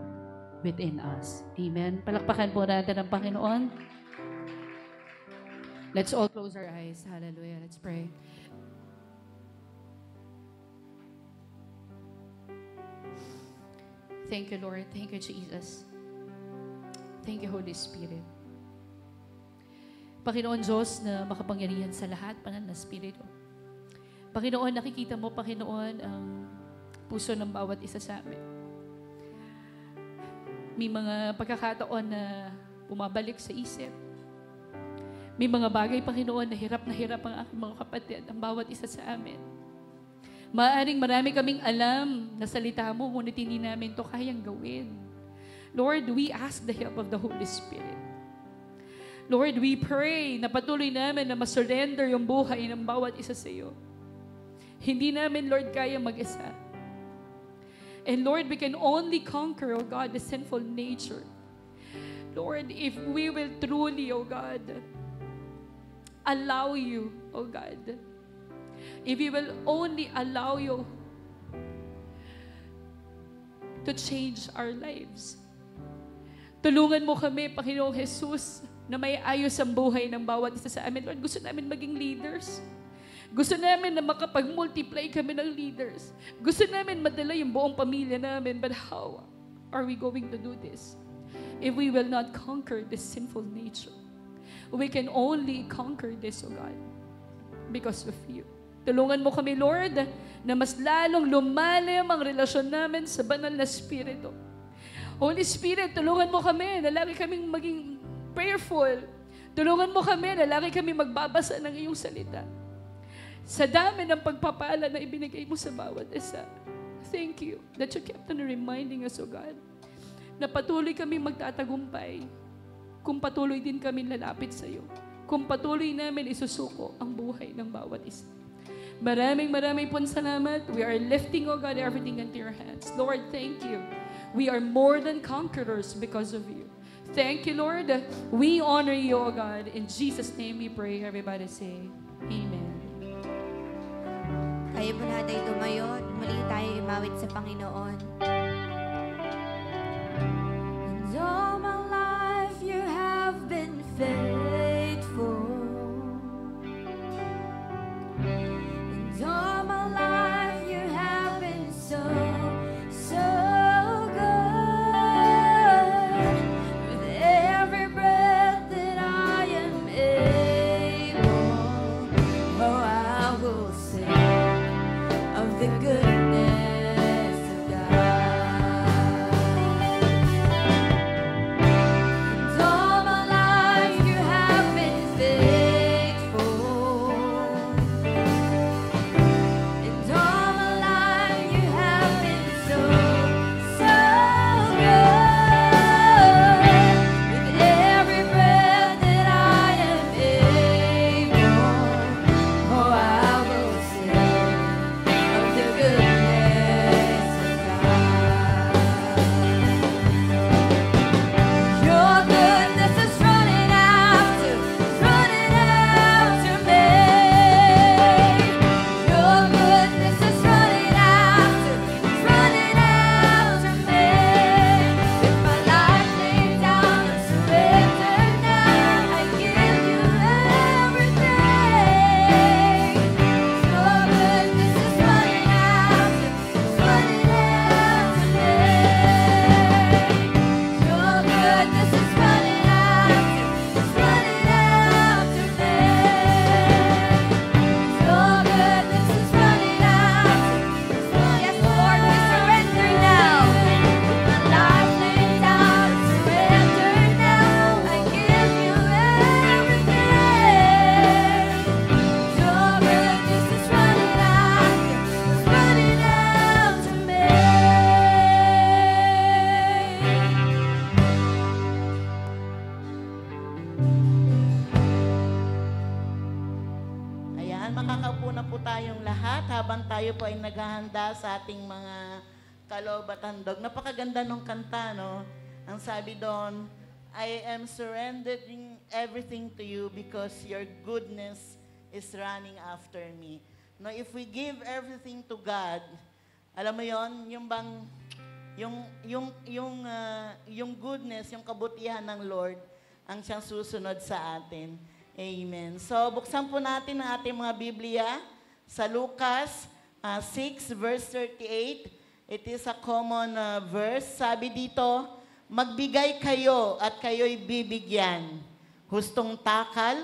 within us. Amen. Palakpakan po natin ang Panginoon. Let's all close our eyes. Hallelujah. Let's pray. Thank you, Lord. Thank you, Jesus. Thank you, Holy Spirit. Panginoon Diyos na makapangyarihan sa lahat, Panginoon na Espiritu. Panginoon, nakikita mo, Panginoon, ang puso ng bawat isa sa amin. May mga pagkakataon na bumabalik sa isip. May mga bagay, Panginoon, na hirap ang aking mga kapatid, ang bawat isa sa amin. Maaaring marami kaming alam na salita mo, ngunit hindi namin ito kayang gawin. Lord, we ask the help of the Holy Spirit. Lord, we pray na patuloy namin na masurrender yung buhay ng bawat isa sa iyo. Hindi namin, Lord, kaya mag-isa. And Lord, we can only conquer, O God, the sinful nature. Lord, if we will truly, O God, allow you, O God. If we will only allow you to change our lives. Tulungan mo kami, Panginoong Jesus, na may ayos ang buhay ng bawat isa sa amin. Lord, gusto namin maging leaders. Gusto namin na makapag-multiply kami ng leaders. Gusto namin madala yung buong pamilya namin. But how are we going to do this if we will not conquer this sinful nature? We can only conquer this, O God, because of you. Tulungan mo kami, Lord, na mas lalong lumalim ang relasyon namin sa banal na Espiritu. Holy Spirit, tulungan mo kami na lagi kaming maging prayerful. Tulungan mo kami na lagi kami magbabasa ng iyong salita. Sa dami ng pagpapala na ibinigay mo sa bawat isa. Thank you that you kept on reminding us, O God, na patuloy kami magtatagumpay kung patuloy din kami lalapit sa iyo. Kung patuloy namin isusuko ang buhay ng bawat isa. Maraming pong salamat. We are lifting, O God, everything into your hands. Lord, thank you. We are more than conquerors because of you. Thank you, Lord. We honor you, O God. In Jesus' name we pray. Everybody say, Amen. Tayo po lahat ay tumayo at muli tayo imawit sa Panginoon. And all my life you have been faithful. And all my life you have been so good. With every breath that I am able, oh, I will sing of the goodness of God. And all my life you have been faithful. And all my life you have been so good. With every breath that I am able, oh, I will sing of the goodness of God. Your goodness is running after me. Your goodness is running after me. With my life laid down and surrendered now, I give you everything. Your goodness is running after me. Your goodness is running after me. Your goodness is running after me. Yes, Lord, we surrender now. With my life laid down and surrendered now, I give you everything. Your goodness is running after me. Ayan, makakaupo na po tayong lahat habang tayo po ay naghahanda sa ating mga kalob at handog. Napakaganda nung kanta, no? Ang sabi doon, I am surrendering everything to you because your goodness is running after me. No, if we give everything to God, alam mo yon, yung bang yung goodness, yung kabutihan ng Lord ang siyang susunod sa atin. Amen. So, buksan po natin ang ating mga Biblia sa Lucas 6 verse 38. It is a common verse. Sabi dito, magbigay kayo at kayo'y bibigyan. Hustong takal,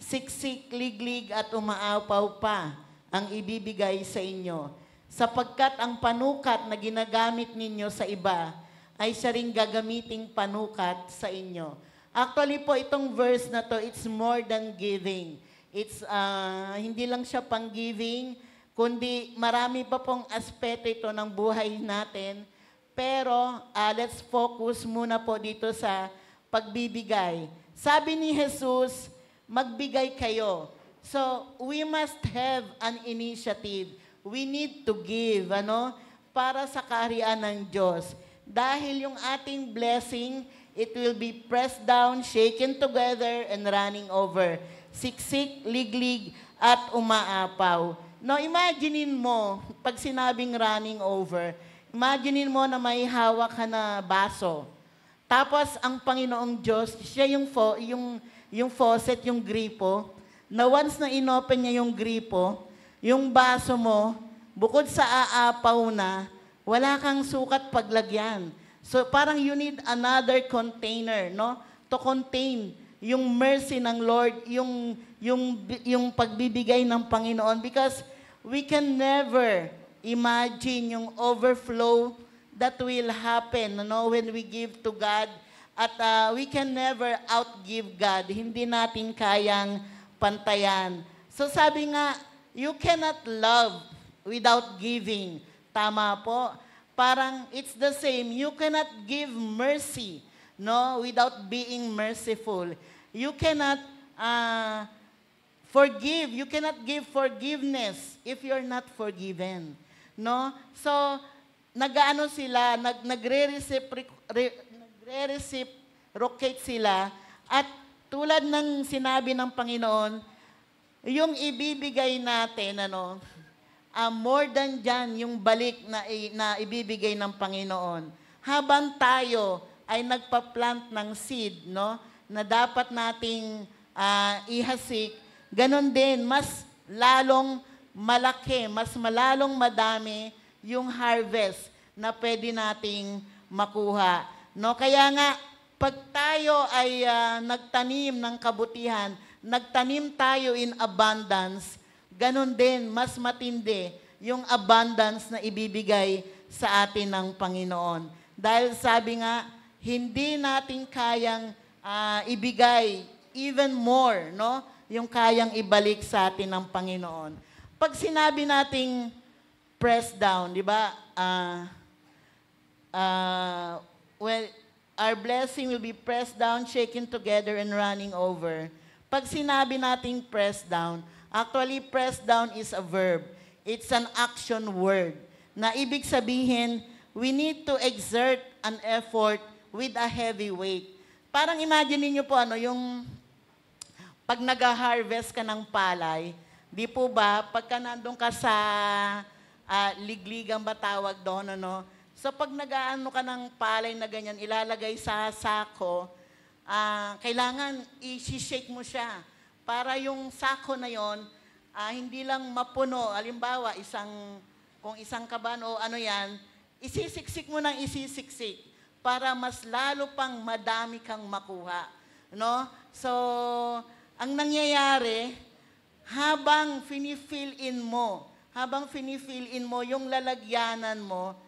siksik, liglig at umaapaw pa ang ibibigay sa inyo. Sapagkat ang panukat na ginagamit ninyo sa iba ay siya ring gagamiting panukat sa inyo. Actually po, itong verse na to, it's more than giving. It's hindi lang siya pang giving, kundi marami pa pong aspeto ito ng buhay natin. Pero let's focus muna po dito sa pagbibigay. Sabi ni Jesus, magbigay kayo. So, we must have an initiative. We need to give, para sa kaharian ng Diyos. Dahil yung ating blessing, it will be pressed down, shaken together, and running over. Siksik, liglig, at umaapaw. No, imaginein mo, pag sinabing running over, imaginein mo na may hawak ka na baso. Tapos, ang Panginoong Diyos, siya yung faucet, yung gripo, na once na inopen niya yung gripo, yung baso mo, bukod sa aapaw na, wala kang sukat paglagyan. So parang you need another container, to contain yung mercy ng Lord, yung pagbibigay ng Panginoon. Because we can never imagine yung overflow that will happen, when we give to God. At we can never outgive God. Hindi natin kayang pantayan. So sabi nga, you cannot love without giving. Tama po. Parang it's the same. You cannot give mercy, without being merciful. You cannot forgive. You cannot give forgiveness if you're not forgiven. So, nag-ano sila, nagre-reciprocate sila, at tulad ng sinabi ng Panginoon, yung ibibigay natin, more than dyan yung balik na ibibigay ng Panginoon. Habang tayo ay nagpa-plant ng seed, na dapat nating ihasik, ganon din, mas lalong malaki, mas malalong madami yung harvest na pwede nating makuha. Kaya nga, pag tayo ay nagtanim ng kabutihan, nagtanim tayo in abundance, ganun din, mas matindi yung abundance na ibibigay sa atin ng Panginoon. Dahil sabi nga, hindi natin kayang ibigay even more, yung kayang ibalik sa atin ng Panginoon. Pag sinabi nating press down, di ba? Well, our blessing will be pressed down, shaken together, and running over. Pag sinabi nating press down, actually press down is a verb. It's an action word. Na ibig sabihin, we need to exert an effort with a heavy weight. Parang imagine niyo po, yung pag nag-harvest ka ng palay, di po ba, pagka nandun ka sa ligligang ba tawag doon, So pag nag-aano ka ng palay na ganyan, ilalagay sa sako, kailangan i-shake mo siya para yung sako na yon hindi lang mapuno. Halimbawa, kung isang kaban o isisiksik mo ng isisiksik para mas lalo pang madami kang makuha. So, ang nangyayari, habang fini-fill in mo yung lalagyanan mo,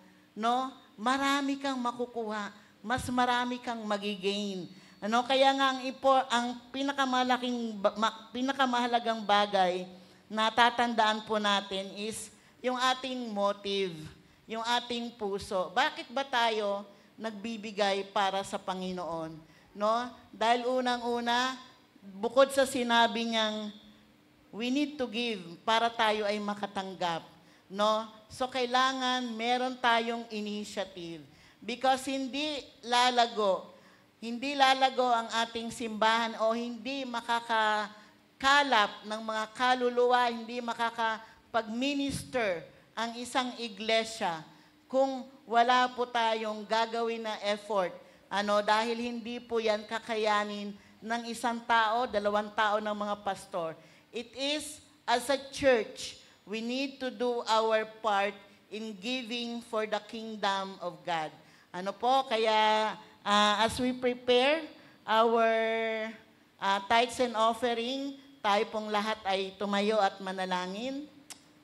marami kang makukuha, mas marami kang magigain. Kaya nga ang pinakamahalagang bagay na tatandaan po natin is yung ating motive, yung ating puso. Bakit ba tayo nagbibigay para sa Panginoon? Dahil unang-una, bukod sa sinabi niyang we need to give para tayo ay makatanggap. So, kailangan meron tayong initiative. Because hindi lalago ang ating simbahan o hindi makakakalap ng mga kaluluwa, hindi makakapag-minister ang isang iglesia kung wala po tayong gagawin na effort. Dahil hindi po yan kakayanin ng isang tao, 2 tao ng mga pastor. It is, as a church, we need to do our part in giving for the kingdom of God. Kaya as we prepare our tithes and offering, tayo pong lahat ay tumayo at manalangin.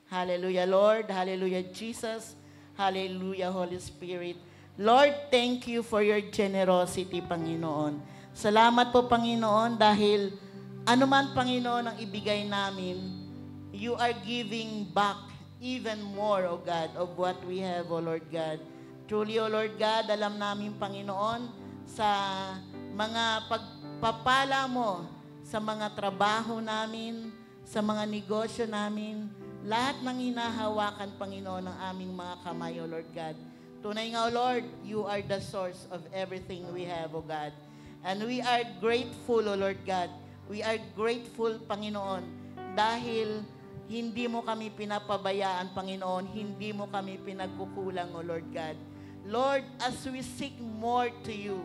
Hallelujah, Lord. Hallelujah, Jesus. Hallelujah, Holy Spirit. Lord, thank you for your generosity, Panginoon. Salamat po, Panginoon, dahil anuman, Panginoon, ang ibigay namin, you are giving back even more, O God, of what we have, O Lord God. Truly, O Lord God, alam namin, Panginoon, sa mga pagpapala mo, sa mga trabaho namin, sa mga negosyo namin, lahat ng hinahawakan, Panginoon, ng aming mga kamay, O Lord God. Tunay nga, O Lord, you are the source of everything we have, O God. And we are grateful, O Lord God. We are grateful, Panginoon, dahil hindi mo kami pinapabayaan, Panginoon. Hindi mo kami pinagkukulang, O Lord God. Lord, as we seek more to you,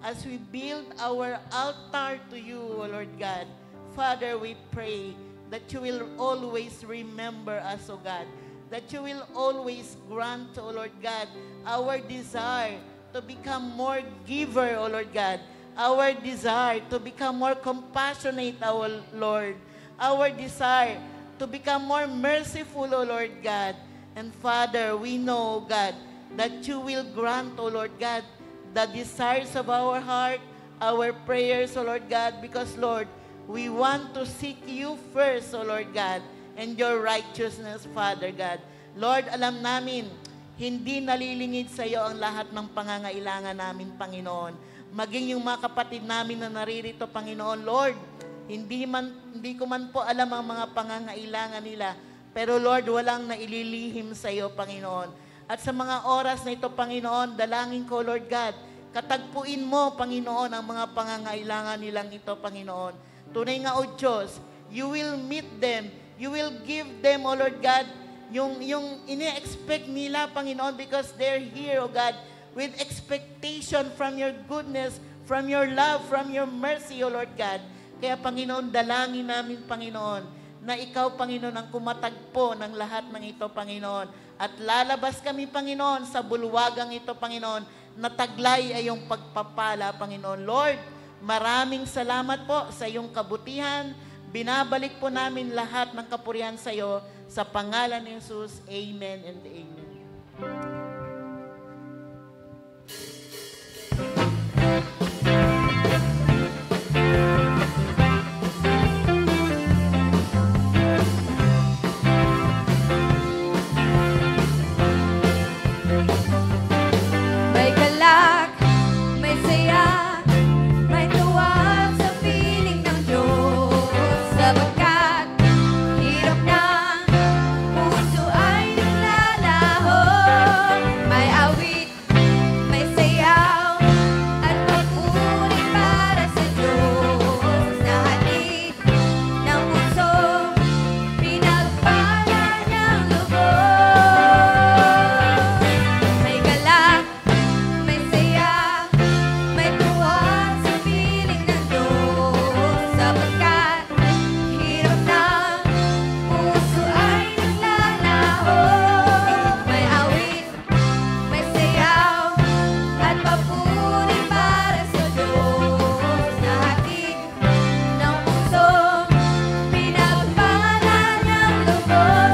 as we build our altar to you, O Lord God, Father, we pray that you will always remember us, O God. That you will always grant, O Lord God, our desire to become more giver, O Lord God. Our desire to become more compassionate, our Lord. Our desire to become more merciful, O Lord God. And Father, we know, God, that you will grant, O Lord God, the desires of our heart, our prayers, O Lord God, because, Lord, we want to seek you first, O Lord God, and your righteousness, Father God. Lord, alam namin, hindi nalilingid sa iyo ang lahat ng pangangailangan namin, Panginoon. Maging yung mga kapatid namin na naririto, Panginoon, Lord, hindi ko man po alam ang mga pangangailangan nila, pero Lord, walang naililihim sa iyo, Panginoon. At sa mga oras na ito, Panginoon, dalangin ko, Lord God, katagpuin mo, Panginoon, ang mga pangangailangan nilang ito, Panginoon. Tunay nga, O Diyos, you will meet them, you will give them, O Lord God, yung ini-expect nila, Panginoon, because they're here, O God, with expectation from your goodness, from your love, from your mercy, O Lord God. Kaya, Panginoon, dalangin namin, Panginoon, na ikaw, Panginoon, ang kumatagpo ng lahat ng ito, Panginoon. At lalabas kami, Panginoon, sa bulwagang ito, Panginoon, na taglay ay yung pagpapala, Panginoon. Lord, maraming salamat po sa iyong kabutihan. Binabalik po namin lahat ng kapurihan sa iyo sa pangalan ni Jesus. Amen and amen. May galak, may saya, may tuwa sa piling ng Diyos. Sapagkat hirap ng puso ay naglalaho. May awit, may sayaw, at papuri para sa Diyos. Na hatid ng puso, pinagpala niyang lubos. May galak, may saya, may tuwa sa piling ng Diyos. Sapagkat hirap ng puso ay naglalaho. May awit, may sayaw, at papuri para sa Diyos. Na hatid ng puso, pinagpala niyang lubos.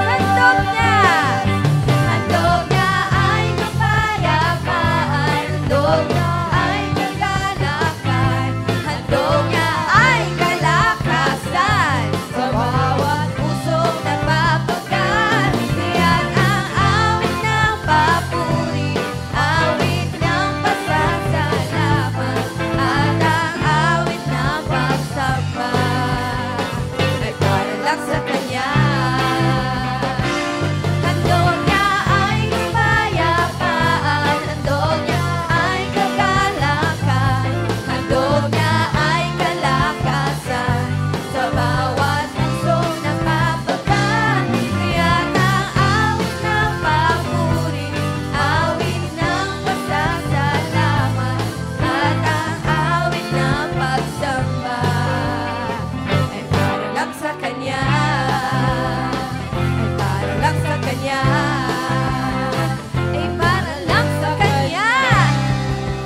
Handog niya ay kapayapaan. Handog niya ay kagalakan. Handog niya ay kalakasan. Sa bawat pusong nagpapagal, tiyak ang awit ng papuri, awit ng pasasalamat, at ang awit ng pagsamba ay para lang sa Kanya. Handog niya ay kapayapaan, handog niya ay kagalakan, handog niya ay kalakasan. Sa bawat pusong nagpapagal, tiyak ang awit ng papuri, awit ng pasasalamat, at ang awit ng pagsamba ay para lang sa Kanya. Ay para lang sa Kanya. Ay para lang sa Kanya.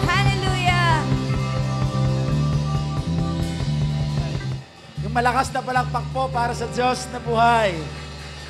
Hallelujah! Yung malakas na palakpak po para sa Diyos na buhay.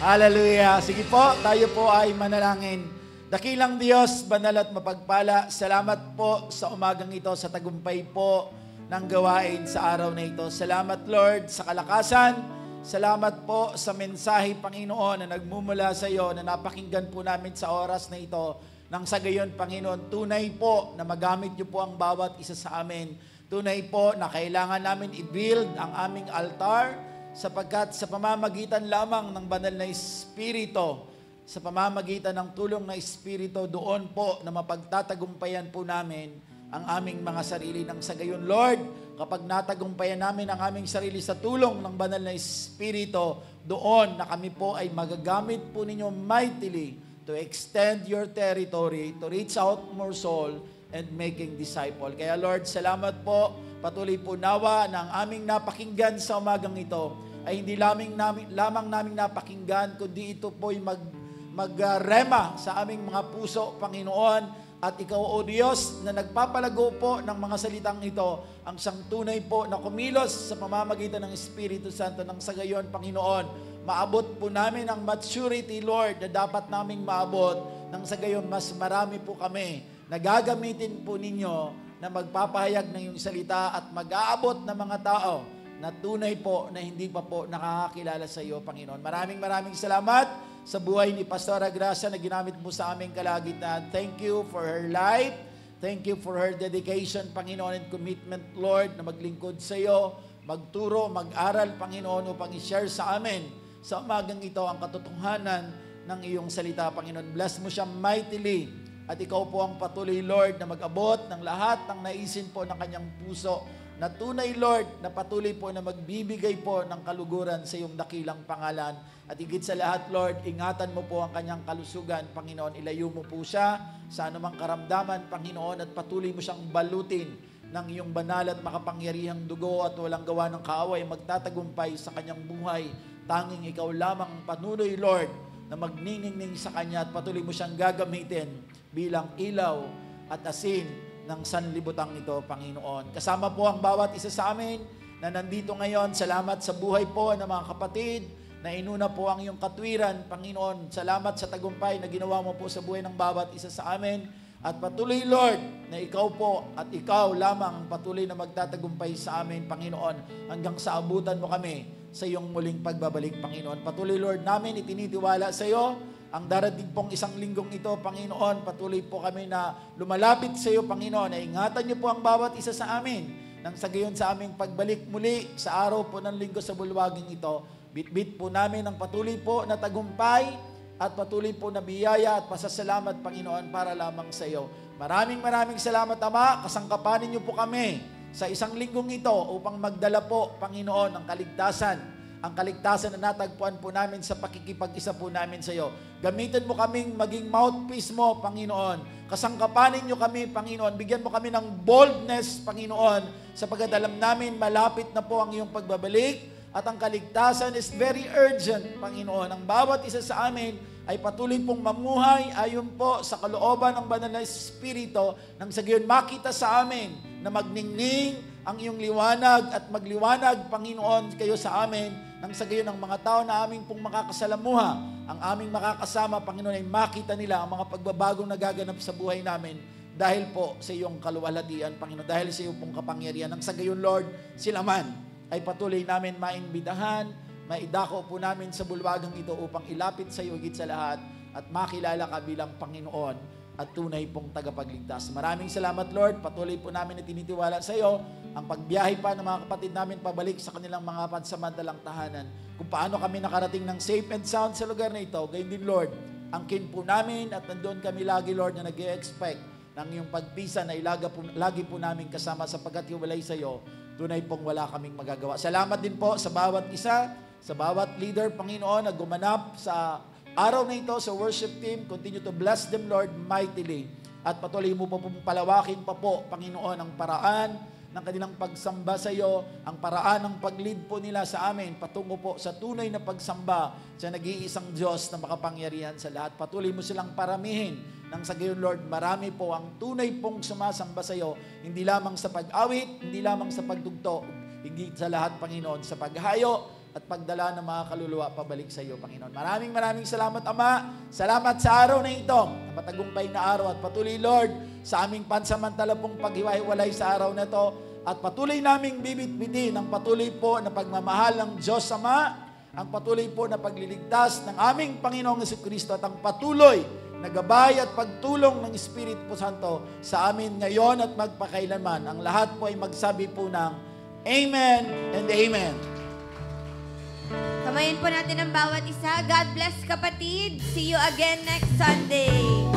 Hallelujah. Sige po, tayo po ay manalangin. Dakilang Diyos, banal at mapagpala, salamat po sa umagang ito, sa tagumpay po ng gawain sa araw na ito. Salamat, Lord, sa kalakasan. Salamat po sa mensahe, Panginoon, na nagmumula sa iyo, na napakinggan po namin sa oras na ito. Nang sa gayon, Panginoon, tunay po na magamit niyo po ang bawat isa sa amin. Tunay po na kailangan namin i-build ang aming altar sapagkat sa pamamagitan lamang ng banal na Espiritu, sa pamamagitan ng tulong na Espiritu, doon po na mapagtatagumpayan po namin ang aming mga sarili. Nang sa gayon, Lord, kapag natagumpayan namin ang aming sarili sa tulong ng banal na Espiritu, doon na kami po ay magagamit po ninyo mightily to extend your territory, to reach out more soul, and making disciple. Kaya Lord, salamat po. Patuloy po nawa na ang aming napakinggan sa umagang ito ay hindi lamang naming napakinggan, kundi ito po'y magrema sa aming mga puso, Panginoon. At ikaw, O Diyos, na nagpapalago po ng mga salitang ito, ang siyang tunay po na kumilos sa pamamagitan ng Espiritu Santo. Nang sa gayon, Panginoon, maabot po namin ang maturity, Lord, na dapat naming maabot, nang sa gayon mas marami po kami na gagamitin po ninyo na magpapahayag ng iyong salita at mag-aabot ng mga tao na tunay po na hindi pa po nakakakilala sa iyo, Panginoon. Maraming salamat sa buhay ni Pastora Gracia na ginamit mo sa aming kalagitnaan. Thank you for her life. Thank you for her dedication, Panginoon, and commitment, Lord, na maglingkod sa iyo, magturo, mag-aral, Panginoon, upang i-share sa amin sa umagang ito ang katotohanan ng iyong salita, Panginoon. Bless mo siya mightily. At ikaw po ang patuloy, Lord, na mag-abot ng lahat ng naisin po ng kanyang puso, na tunay, Lord, na patuloy po na magbibigay po ng kaluguran sa iyong dakilang pangalan. At higit sa lahat, Lord, ingatan mo po ang kanyang kalusugan, Panginoon. Ilayo mo po siya sa anumang karamdaman, Panginoon, at patuloy mo siyang balutin ng iyong banal at makapangyarihang dugo at walang gawa ng kaaway magtatagumpay sa kanyang buhay. Tanging ikaw lamang ang panunoy, Lord, na magniningning sa kanya at patuloy mo siyang gagamitin bilang ilaw at asin ng sanlibutang ito, Panginoon. Kasama po ang bawat isa sa amin na nandito ngayon. Salamat sa buhay po ng mga kapatid na inuna po ang iyong katwiran, Panginoon. Salamat sa tagumpay na ginawa mo po sa buhay ng bawat isa sa amin. At patuloy, Lord, na ikaw po at ikaw lamang patuloy na magtatagumpay sa amin, Panginoon, hanggang sa abutan mo kami sa iyong muling pagbabalik, Panginoon. Patuloy, Lord, namin itinitiwala sa iyo ang darating pong isang linggong ito, Panginoon. Patuloy po kami na lumalapit sa iyo, Panginoon. Na ingatan niyo po ang bawat isa sa amin nang sa gayon sa aming pagbalik muli sa araw po ng linggo sa bulwaging ito. Bitbit po namin ang patuloy po na tagumpay at patuloy po na biyaya at pasasalamat, Panginoon, para lamang sa iyo. Maraming salamat, Ama. Kasangkapanin niyo po kami sa isang linggong ito upang magdala po, Panginoon, ng kaligtasan. Ang kaligtasan na natagpuan po namin sa pakikipag-isa po namin sa iyo. Gamitin mo kaming maging mouthpiece mo, Panginoon. Kasangkapanin niyo kami, Panginoon. Bigyan mo kami ng boldness, Panginoon, sapagkat alam namin malapit na po ang iyong pagbabalik. At ang kaligtasan is very urgent, Panginoon. Ang bawat isa sa amin ay patuloy pong mamuhay ayon po sa kalooban ng Banal na Espiritu nang sa gayon makita sa amin na magningning ang iyong liwanag at magliwanag, Panginoon, kayo sa amin nang sa gayon ang mga tao na aming pong makakasalamuha, ang aming makakasama, Panginoon, ay makita nila ang mga pagbabagong nagaganap sa buhay namin dahil po sa iyong kaluwalhatian, Panginoon, dahil sa iyong pong kapangyarihan. Nang sa gayon, Lord, sila man ay patuloy namin maimbitahan, maidako po namin sa bulwagang ito upang ilapit sa iyo higit sa lahat at makilala ka bilang Panginoon at tunay pong tagapagligtas. Maraming salamat, Lord. Patuloy po namin na tinitiwala sa iyo ang pagbiyahe pa ng mga kapatid namin pabalik sa kanilang mga pansamantalang tahanan. Kung paano kami nakarating ng safe and sound sa lugar na ito, gayon din, Lord, angkin po namin at nandoon kami lagi, Lord, na nag-i-expect ng iyong pagpisa na lagi po namin kasama sapagkat hiwalay sa iyo, tunay pong wala kaming magagawa. Salamat din po sa bawat isa, sa bawat leader, Panginoon, na gumanap sa araw na ito sa worship team. Continue to bless them, Lord, mightily. At patuloy mo po palawakin pa po, Panginoon, ang paraan ng kanilang pagsamba sa iyo, ang paraan ng pag-lead po nila sa amin, patungo po sa tunay na pagsamba sa nag-iisang Diyos na makapangyarihan sa lahat. Patuloy mo silang paramihin nang sa gayon, Lord, marami po ang tunay pong sumasamba sa iyo, hindi lamang sa pag-awit, hindi lamang sa pagtugtog, higit sa lahat, Panginoon, sa paghayo at pagdala ng mga kaluluwa pabalik sa iyo, Panginoon. Maraming salamat, Ama. Salamat sa araw na ito, na matagumpay na araw, at patuloy, Lord, sa aming pansamantala pong paghiwa-hiwalay sa araw na ito, at patuloy naming bibit-bitin ang patuloy po na pagmamahal ng Diyos Ama, ang patuloy po na pagliligtas ng aming Panginoong Jesucristo, at ang patuloy na gabay at pagtulong ng Espiritu Santo sa amin ngayon at magpakailanman. Ang lahat po ay magsabi po ng Amen and Amen. Kamayin po natin ang bawat isa. God bless, kapatid. See you again next Sunday.